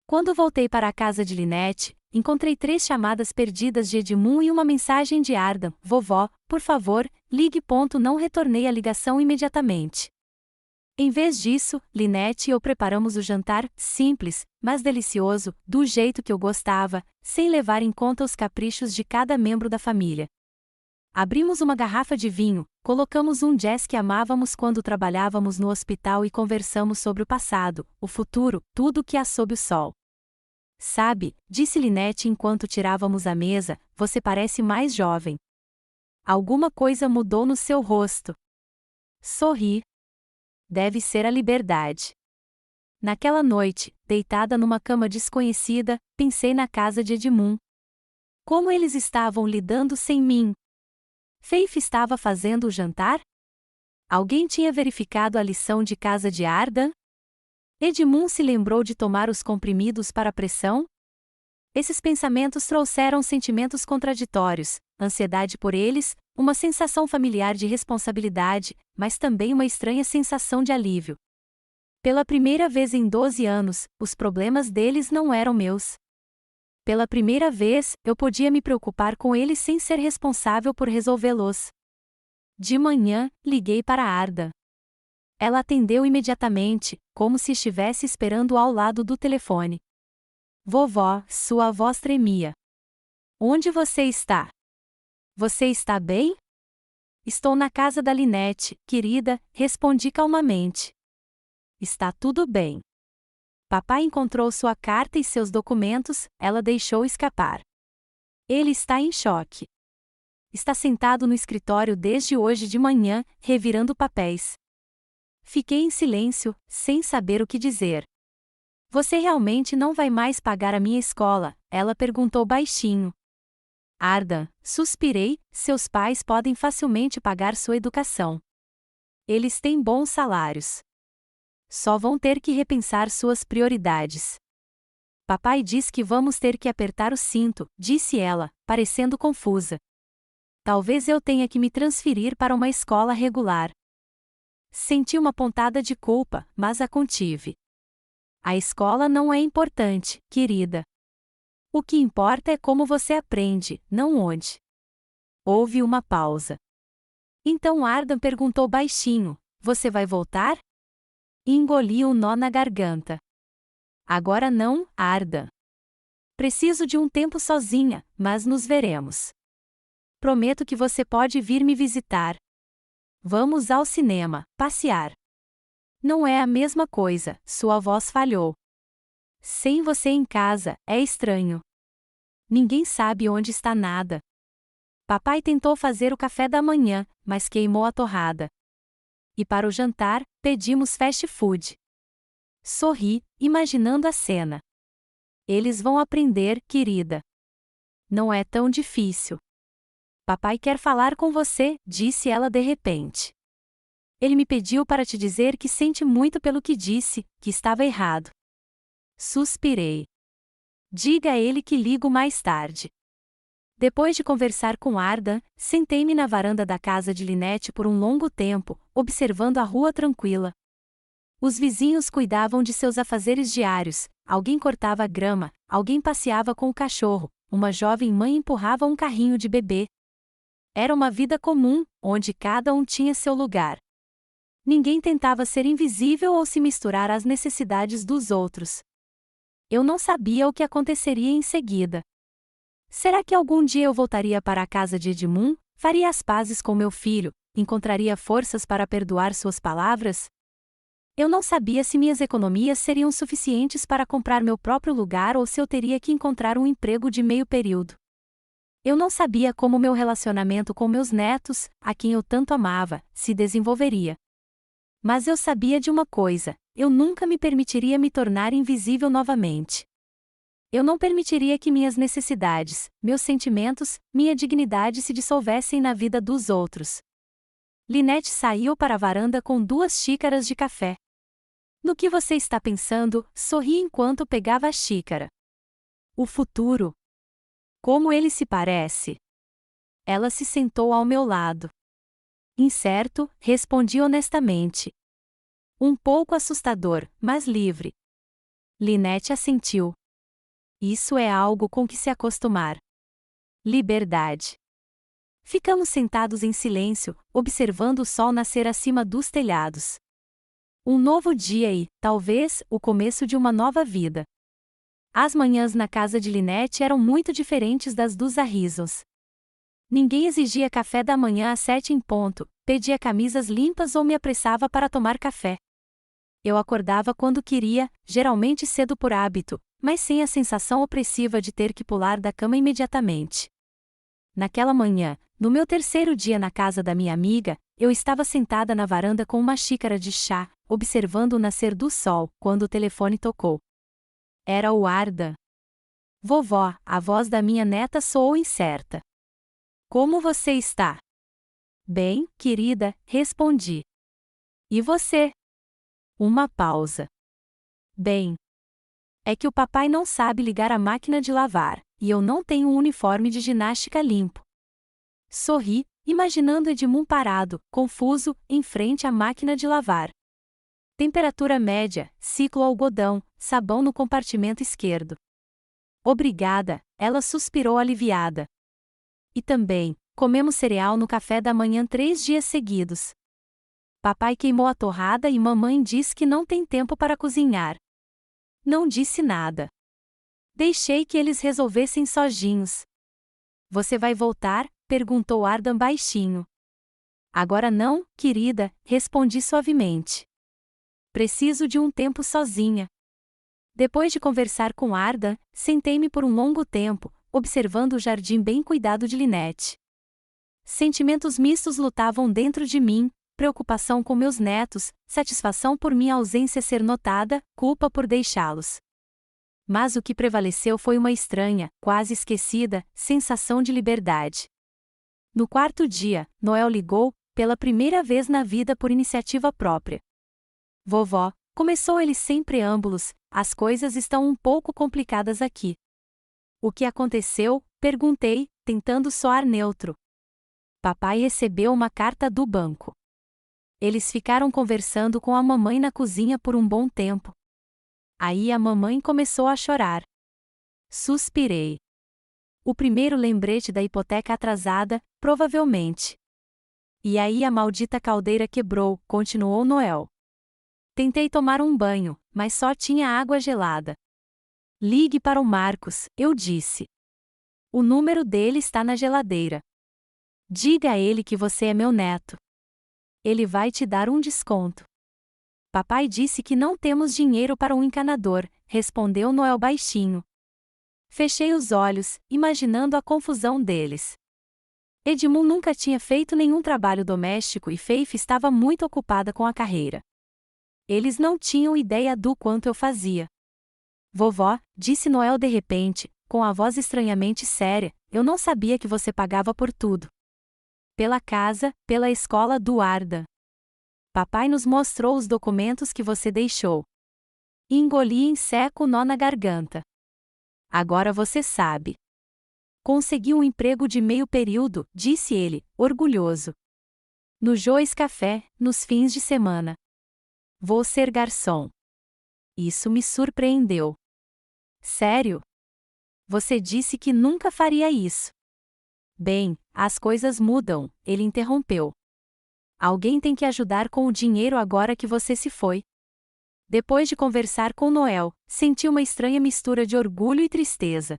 Quando voltei para a casa de Lynette, encontrei 3 chamadas perdidas de Edmund e uma mensagem de Ardan: Vovó, por favor, ligue. Não retornei a ligação imediatamente. Em vez disso, Lynette e eu preparamos o jantar, simples, mas delicioso, do jeito que eu gostava, sem levar em conta os caprichos de cada membro da família. Abrimos uma garrafa de vinho, colocamos um jazz que amávamos quando trabalhávamos no hospital e conversamos sobre o passado, o futuro, tudo o que há sob o sol. Sabe, disse Lynette enquanto tirávamos a mesa, você parece mais jovem. Alguma coisa mudou no seu rosto. Sorri. Deve ser a liberdade. Naquela noite, deitada numa cama desconhecida, pensei na casa de Edmund. Como eles estavam lidando sem mim? Faith estava fazendo o jantar? Alguém tinha verificado a lição de casa de Ardan? Edmund se lembrou de tomar os comprimidos para a pressão? Esses pensamentos trouxeram sentimentos contraditórios, ansiedade por eles, uma sensação familiar de responsabilidade, mas também uma estranha sensação de alívio. Pela primeira vez em 12 anos, os problemas deles não eram meus. Pela primeira vez, eu podia me preocupar com eles sem ser responsável por resolvê-los. De manhã, liguei para Arda. Ela atendeu imediatamente, como se estivesse esperando ao lado do telefone. Vovó, sua voz tremia. Onde você está? Você está bem? Estou na casa da Lynette, querida, respondi calmamente. Está tudo bem. Papai encontrou sua carta e seus documentos, ela deixou escapar. Ele está em choque. Está sentado no escritório desde hoje de manhã, revirando papéis. Fiquei em silêncio, sem saber o que dizer. Você realmente não vai mais pagar a minha escola? Ela perguntou baixinho. Ardan, suspirei, seus pais podem facilmente pagar sua educação. Eles têm bons salários. Só vão ter que repensar suas prioridades. Papai diz que vamos ter que apertar o cinto, disse ela, parecendo confusa. Talvez eu tenha que me transferir para uma escola regular. Senti uma pontada de culpa, mas a contive. A escola não é importante, querida. O que importa é como você aprende, não onde. Houve uma pausa. Então Ardan perguntou baixinho: Você vai voltar? Engoli um nó na garganta. Agora não, Ardan. Preciso de um tempo sozinha, mas nos veremos. Prometo que você pode vir me visitar. Vamos ao cinema, passear. Não é a mesma coisa, sua voz falhou. Sem você em casa, é estranho. Ninguém sabe onde está nada. Papai tentou fazer o café da manhã, mas queimou a torrada. E para o jantar, pedimos fast food. Sorri, imaginando a cena. Eles vão aprender, querida. Não é tão difícil. Papai quer falar com você, disse ela de repente. Ele me pediu para te dizer que sente muito pelo que disse, que estava errado. Suspirei. Diga a ele que ligo mais tarde. Depois de conversar com Ardan, sentei-me na varanda da casa de Lynette por um longo tempo, observando a rua tranquila. Os vizinhos cuidavam de seus afazeres diários, alguém cortava a grama, alguém passeava com o cachorro, uma jovem mãe empurrava um carrinho de bebê. Era uma vida comum, onde cada um tinha seu lugar. Ninguém tentava ser invisível ou se misturar às necessidades dos outros. Eu não sabia o que aconteceria em seguida. Será que algum dia eu voltaria para a casa de Edmund, faria as pazes com meu filho, encontraria forças para perdoar suas palavras? Eu não sabia se minhas economias seriam suficientes para comprar meu próprio lugar ou se eu teria que encontrar um emprego de meio período. Eu não sabia como meu relacionamento com meus netos, a quem eu tanto amava, se desenvolveria. Mas eu sabia de uma coisa: eu nunca me permitiria me tornar invisível novamente. Eu não permitiria que minhas necessidades, meus sentimentos, minha dignidade se dissolvessem na vida dos outros. Lynette saiu para a varanda com 2 xícaras de café. No que você está pensando? Sorri enquanto pegava a xícara. O futuro. Como ele se parece? Ela se sentou ao meu lado. Incerto, respondi honestamente. Um pouco assustador, mas livre. Lynette assentiu. Isso é algo com que se acostumar. Liberdade. Ficamos sentados em silêncio, observando o sol nascer acima dos telhados. Um novo dia e, talvez, o começo de uma nova vida. As manhãs na casa de Lynette eram muito diferentes das dos Harrisons. Ninguém exigia café da manhã às 7 em ponto, pedia camisas limpas ou me apressava para tomar café. Eu acordava quando queria, geralmente cedo por hábito, mas sem a sensação opressiva de ter que pular da cama imediatamente. Naquela manhã, no meu terceiro dia na casa da minha amiga, eu estava sentada na varanda com uma xícara de chá, observando o nascer do sol, quando o telefone tocou. Era o Arda. Vovó, a voz da minha neta soou incerta. Como você está? Bem, querida, respondi. E você? Uma pausa. Bem. É que o papai não sabe ligar a máquina de lavar, e eu não tenho um uniforme de ginástica limpo. Sorri, imaginando Edmund parado, confuso, em frente à máquina de lavar. Temperatura média, ciclo algodão, sabão no compartimento esquerdo. Obrigada, ela suspirou aliviada. E também, comemos cereal no café da manhã 3 dias seguidos. Papai queimou a torrada e mamãe diz que não tem tempo para cozinhar. Não disse nada. Deixei que eles resolvessem sozinhos. Você vai voltar? Perguntou Ardan baixinho. Agora não, querida, respondi suavemente. Preciso de um tempo sozinha. Depois de conversar com Ardan, sentei-me por um longo tempo, observando o jardim bem cuidado de Lynette. Sentimentos mistos lutavam dentro de mim, preocupação com meus netos, satisfação por minha ausência ser notada, culpa por deixá-los. Mas o que prevaleceu foi uma estranha, quase esquecida, sensação de liberdade. No quarto dia, Noel ligou, pela primeira vez na vida por iniciativa própria. Vovó, começou ele sem preâmbulos, as coisas estão um pouco complicadas aqui. O que aconteceu? Perguntei, tentando soar neutro. Papai recebeu uma carta do banco. Eles ficaram conversando com a mamãe na cozinha por um bom tempo. Aí a mamãe começou a chorar. Suspirei. O primeiro lembrete da hipoteca atrasada, provavelmente. E aí a maldita caldeira quebrou, continuou Noel. Tentei tomar um banho, mas só tinha água gelada. Ligue para o Marcos, eu disse. O número dele está na geladeira. Diga a ele que você é meu neto. Ele vai te dar um desconto. Papai disse que não temos dinheiro para um encanador, respondeu Noel baixinho. Fechei os olhos, imaginando a confusão deles. Edmund nunca tinha feito nenhum trabalho doméstico e Faith estava muito ocupada com a carreira. Eles não tinham ideia do quanto eu fazia. Vovó, disse Noel de repente, com a voz estranhamente séria, eu não sabia que você pagava por tudo. Pela casa, pela escola do Arda. Papai nos mostrou os documentos que você deixou. Engoli em seco o nó na garganta. Agora você sabe. Consegui um emprego de meio período, disse ele, orgulhoso. No Joe's Café, nos fins de semana. Vou ser garçom. Isso me surpreendeu. Sério? Você disse que nunca faria isso. Bem, as coisas mudam, ele interrompeu. Alguém tem que ajudar com o dinheiro agora que você se foi. Depois de conversar com Noel, senti uma estranha mistura de orgulho e tristeza.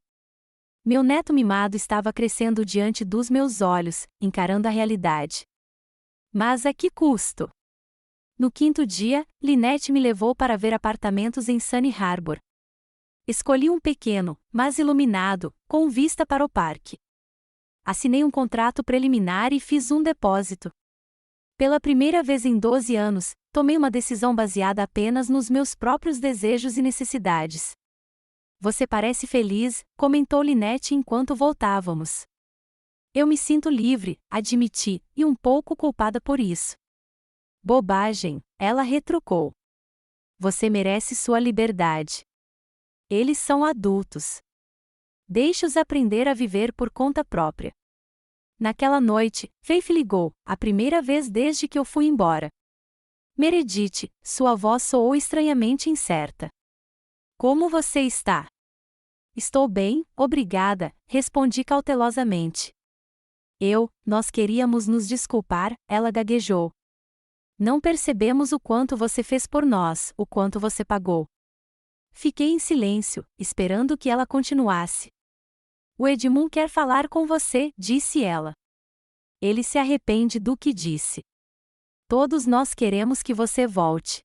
Meu neto mimado estava crescendo diante dos meus olhos, encarando a realidade. Mas a que custo? No quinto dia, Lynette me levou para ver apartamentos em Sunny Harbor. Escolhi um pequeno, mas iluminado, com vista para o parque. Assinei um contrato preliminar e fiz um depósito. Pela primeira vez em 12 anos, tomei uma decisão baseada apenas nos meus próprios desejos e necessidades. Você parece feliz, comentou Lynette enquanto voltávamos. Eu me sinto livre, admiti, e um pouco culpada por isso. Bobagem, ela retrucou. Você merece sua liberdade. Eles são adultos. deixe-os aprender a viver por conta própria. Naquela noite, Faith ligou, a primeira vez desde que eu fui embora. Meredith, sua voz soou estranhamente incerta. Como você está? Estou bem, obrigada, respondi cautelosamente. Nós queríamos nos desculpar, ela gaguejou. Não percebemos o quanto você fez por nós, o quanto você pagou. Fiquei em silêncio, esperando que ela continuasse. O Edmund quer falar com você, disse ela. Ele se arrepende do que disse. Todos nós queremos que você volte.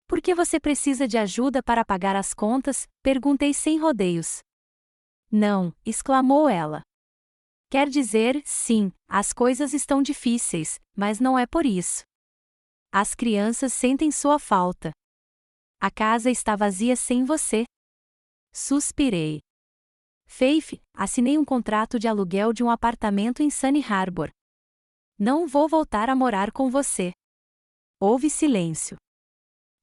Por que você precisa de ajuda para pagar as contas? Perguntei sem rodeios. Não, exclamou ela. Quer dizer, sim, as coisas estão difíceis, mas não é por isso. As crianças sentem sua falta. A casa está vazia sem você. Suspirei. Faith, assinei um contrato de aluguel de um apartamento em Sunny Harbor. Não vou voltar a morar com você. Houve silêncio.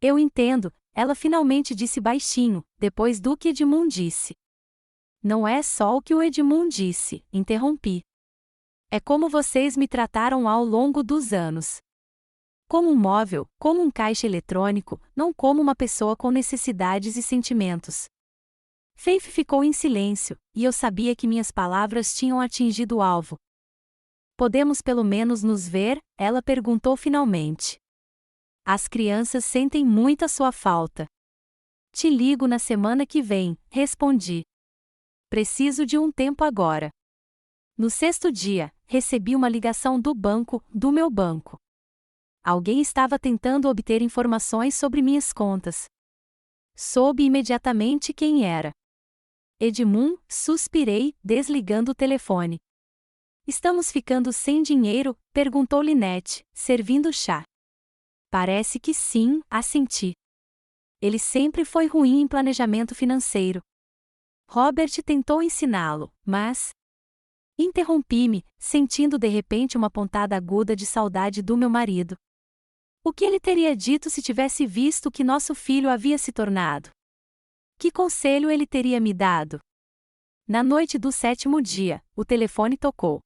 Eu entendo, ela finalmente disse baixinho, depois do que Edmund disse. Não é só o que o Edmund disse, interrompi. É como vocês me trataram ao longo dos anos. Como um móvel, como um caixa eletrônico, não como uma pessoa com necessidades e sentimentos. Faith ficou em silêncio, e eu sabia que minhas palavras tinham atingido o alvo. Podemos pelo menos nos ver? Ela perguntou finalmente. As crianças sentem muito a sua falta. Te ligo na semana que vem, respondi. Preciso de um tempo agora. No sexto dia, recebi uma ligação do meu banco. Alguém estava tentando obter informações sobre minhas contas. Soube imediatamente quem era. Edmund, suspirei, desligando o telefone. Estamos ficando sem dinheiro? Perguntou Lynette, servindo chá. Parece que sim, assenti. Ele sempre foi ruim em planejamento financeiro. Robert tentou ensiná-lo, mas... Interrompi-me, sentindo de repente uma pontada aguda de saudade do meu marido. O que ele teria dito se tivesse visto o que nosso filho havia se tornado? Que conselho ele teria me dado? Na noite do sétimo dia, o telefone tocou.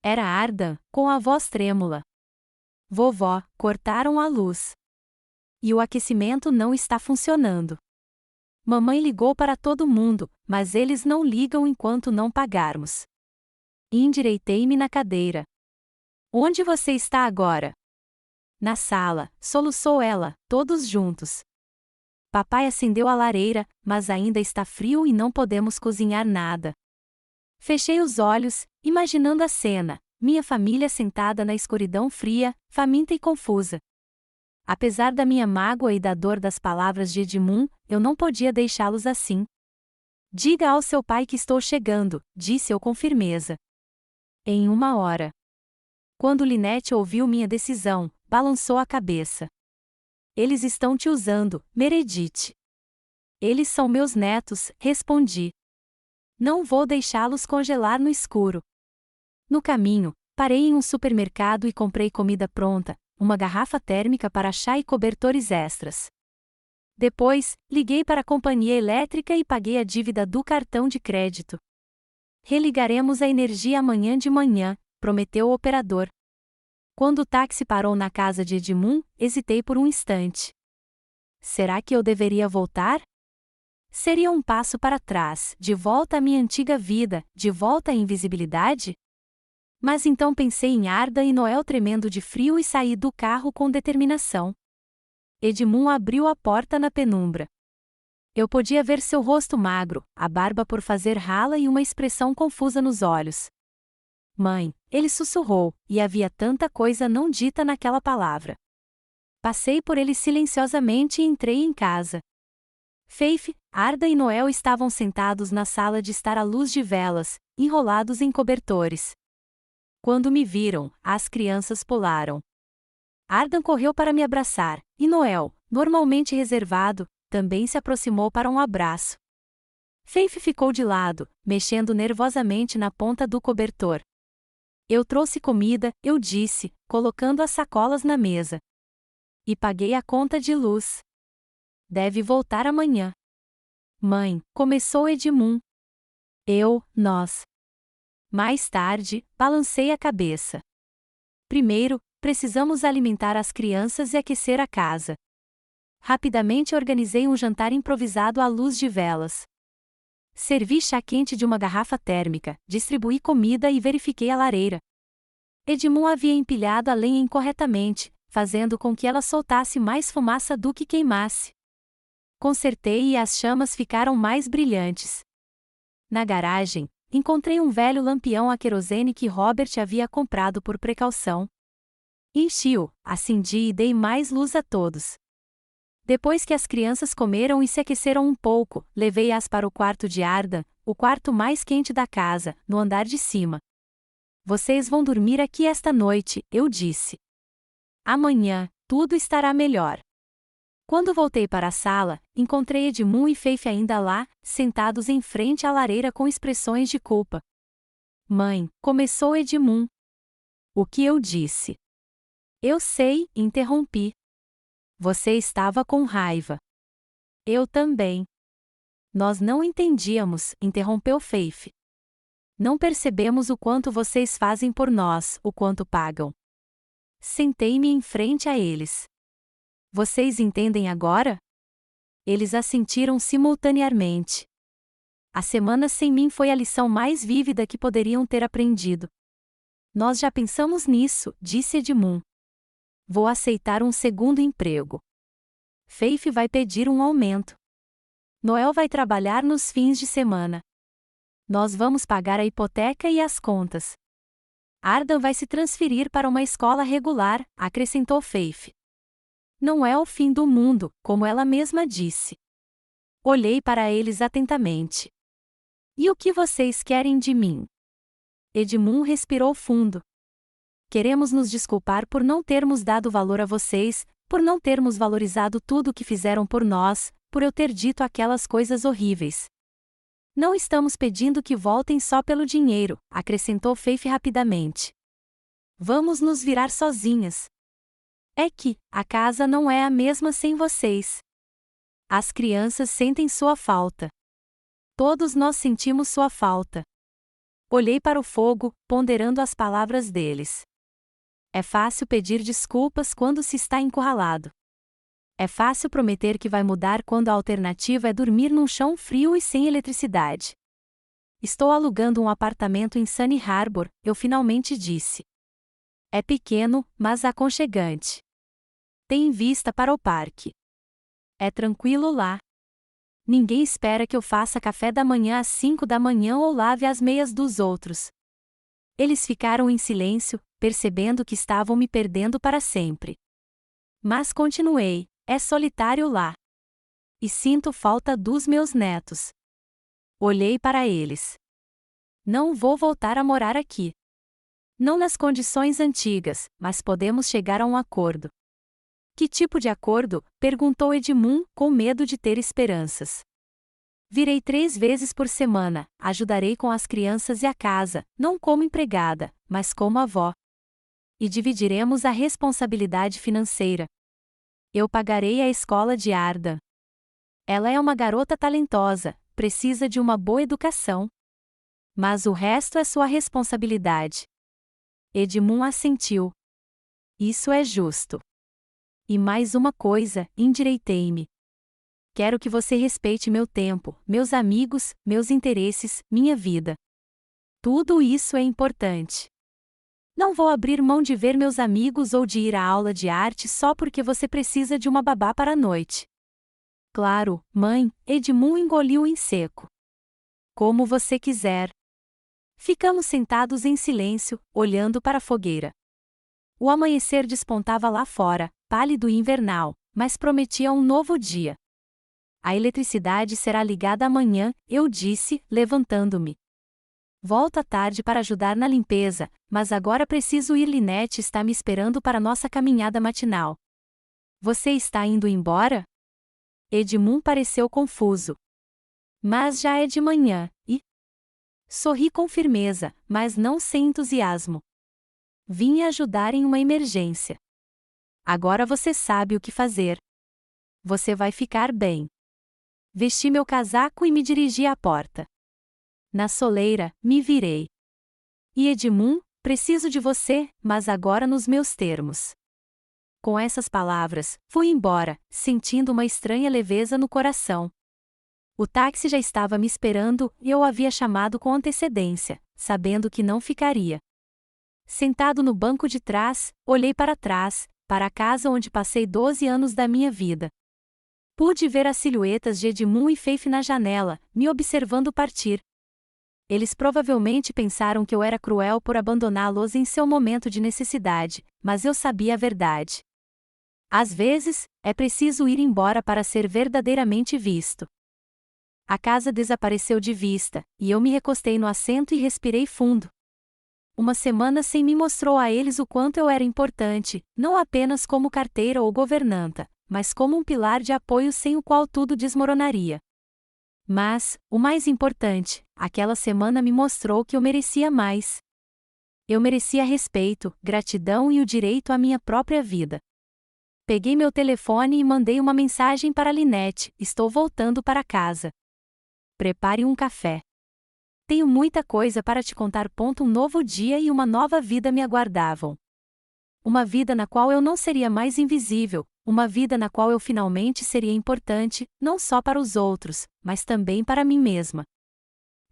Era Ardan, com a voz trêmula. Vovó, cortaram a luz. E o aquecimento não está funcionando. Mamãe ligou para todo mundo, mas eles não ligam enquanto não pagarmos. Endireitei-me na cadeira. Onde você está agora? Na sala, soluçou ela, todos juntos. Papai acendeu a lareira, mas ainda está frio e não podemos cozinhar nada. Fechei os olhos, imaginando a cena, minha família sentada na escuridão fria, faminta e confusa. Apesar da minha mágoa e da dor das palavras de Edmund, eu não podia deixá-los assim. Diga ao seu pai que estou chegando, disse eu com firmeza. Em 1 hora. Quando Lynette ouviu minha decisão, balançou a cabeça. Eles estão te usando, Meredith. Eles são meus netos, respondi. Não vou deixá-los congelar no escuro. No caminho, parei em um supermercado e comprei comida pronta, uma garrafa térmica para chá e cobertores extras. Depois, liguei para a companhia elétrica e paguei a dívida do cartão de crédito. Religaremos a energia amanhã de manhã, prometeu o operador. Quando o táxi parou na casa de Edmund, hesitei por um instante. Será que eu deveria voltar? Seria um passo para trás, de volta à minha antiga vida, de volta à invisibilidade? Mas então pensei em Arda e Noel tremendo de frio e saí do carro com determinação. Edmund abriu a porta na penumbra. Eu podia ver seu rosto magro, a barba por fazer rala e uma expressão confusa nos olhos. Mãe, ele sussurrou, e havia tanta coisa não dita naquela palavra. Passei por ele silenciosamente e entrei em casa. Faith, Arda e Noel estavam sentados na sala de estar à luz de velas, enrolados em cobertores. Quando me viram, as crianças pularam. Ardan correu para me abraçar, e Noel, normalmente reservado, também se aproximou para um abraço. Faith ficou de lado, mexendo nervosamente na ponta do cobertor. Eu trouxe comida, eu disse, colocando as sacolas na mesa. E paguei a conta de luz. Deve voltar amanhã. Mãe, começou Edmund. Nós. Mais tarde, balancei a cabeça. Primeiro, precisamos alimentar as crianças e aquecer a casa. Rapidamente organizei um jantar improvisado à luz de velas. Servi chá quente de uma garrafa térmica, distribuí comida e verifiquei a lareira. Edmund havia empilhado a lenha incorretamente, fazendo com que ela soltasse mais fumaça do que queimasse. Consertei e as chamas ficaram mais brilhantes. Na garagem, encontrei um velho lampião a querosene que Robert havia comprado por precaução. Enchi-o, acendi e dei mais luz a todos. Depois que as crianças comeram e se aqueceram um pouco, levei-as para o quarto de Ardan, o quarto mais quente da casa, no andar de cima. Vocês vão dormir aqui esta noite, eu disse. Amanhã, tudo estará melhor. Quando voltei para a sala, encontrei Edmund e Faith ainda lá, sentados em frente à lareira com expressões de culpa. Mãe, começou Edmund. O que eu disse? Eu sei, interrompi. Você estava com raiva. Eu também. Nós não entendíamos, interrompeu Faith. Não percebemos o quanto vocês fazem por nós, o quanto pagam. Sentei-me em frente a eles. Vocês entendem agora? Eles assentiram simultaneamente. A semana sem mim foi a lição mais vívida que poderiam ter aprendido. Nós já pensamos nisso, disse Edmund. Vou aceitar um segundo emprego. Faith vai pedir um aumento. Noel vai trabalhar nos fins de semana. Nós vamos pagar a hipoteca e as contas. Ardan vai se transferir para uma escola regular, acrescentou Faith. Não é o fim do mundo, como ela mesma disse. Olhei para eles atentamente. E o que vocês querem de mim? Edmund respirou fundo. Queremos nos desculpar por não termos dado valor a vocês, por não termos valorizado tudo o que fizeram por nós, por eu ter dito aquelas coisas horríveis. Não estamos pedindo que voltem só pelo dinheiro, acrescentou Faith rapidamente. Vamos nos virar sozinhas. É que, a casa não é a mesma sem vocês. As crianças sentem sua falta. Todos nós sentimos sua falta. Olhei para o fogo, ponderando as palavras deles. É fácil pedir desculpas quando se está encurralado. É fácil prometer que vai mudar quando a alternativa é dormir num chão frio e sem eletricidade. Estou alugando um apartamento em Sunny Harbor, eu finalmente disse. É pequeno, mas aconchegante. Tem vista para o parque. É tranquilo lá. Ninguém espera que eu faça café da manhã às 5 da manhã ou lave as meias dos outros. Eles ficaram em silêncio, percebendo que estavam me perdendo para sempre. Mas continuei, é solitário lá. E sinto falta dos meus netos. Olhei para eles. Não vou voltar a morar aqui. Não nas condições antigas, mas podemos chegar a um acordo. Que tipo de acordo? Perguntou Edmund, com medo de ter esperanças. Virei 3 vezes por semana, ajudarei com as crianças e a casa, não como empregada, mas como avó. E dividiremos a responsabilidade financeira. Eu pagarei a escola de Ardan. Ela é uma garota talentosa, precisa de uma boa educação. Mas o resto é sua responsabilidade. Edmund assentiu. Isso é justo. E mais uma coisa, endireitei-me. Quero que você respeite meu tempo, meus amigos, meus interesses, minha vida. Tudo isso é importante. Não vou abrir mão de ver meus amigos ou de ir à aula de arte só porque você precisa de uma babá para a noite. Claro, mãe, Edmund engoliu em seco. Como você quiser. Ficamos sentados em silêncio, olhando para a fogueira. O amanhecer despontava lá fora, pálido e invernal, mas prometia um novo dia. A eletricidade será ligada amanhã, eu disse, levantando-me. Volto à tarde para ajudar na limpeza, mas agora preciso ir. Lynette está me esperando para nossa caminhada matinal. Você está indo embora? Edmund pareceu confuso. Mas já é de manhã, e... Sorri com firmeza, mas não sem entusiasmo. Vim ajudar em uma emergência. Agora você sabe o que fazer. Você vai ficar bem. Vesti meu casaco e me dirigi à porta. Na soleira, me virei. E Edmund, preciso de você, mas agora nos meus termos. Com essas palavras, fui embora, sentindo uma estranha leveza no coração. O táxi já estava me esperando e eu havia chamado com antecedência, sabendo que não ficaria. Sentado no banco de trás, olhei para trás, para a casa onde passei 12 anos da minha vida. Pude ver as silhuetas de Edmund e Faith na janela, me observando partir. Eles provavelmente pensaram que eu era cruel por abandoná-los em seu momento de necessidade, mas eu sabia a verdade. Às vezes, é preciso ir embora para ser verdadeiramente visto. A casa desapareceu de vista, e eu me recostei no assento e respirei fundo. Uma semana sem me mostrou a eles o quanto eu era importante, não apenas como carteira ou governanta, mas como um pilar de apoio sem o qual tudo desmoronaria. Mas, o mais importante, aquela semana me mostrou que eu merecia mais. Eu merecia respeito, gratidão e o direito à minha própria vida. Peguei meu telefone e mandei uma mensagem para Lynette: estou voltando para casa. Prepare um café. Tenho muita coisa para te contar. Um novo dia e uma nova vida me aguardavam. Uma vida na qual eu não seria mais invisível, uma vida na qual eu finalmente seria importante, não só para os outros, mas também para mim mesma.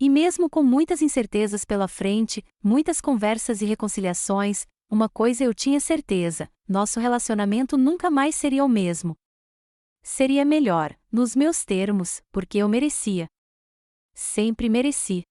E mesmo com muitas incertezas pela frente, muitas conversas e reconciliações, uma coisa eu tinha certeza: nosso relacionamento nunca mais seria o mesmo. Seria melhor, nos meus termos, porque eu merecia. Sempre mereci.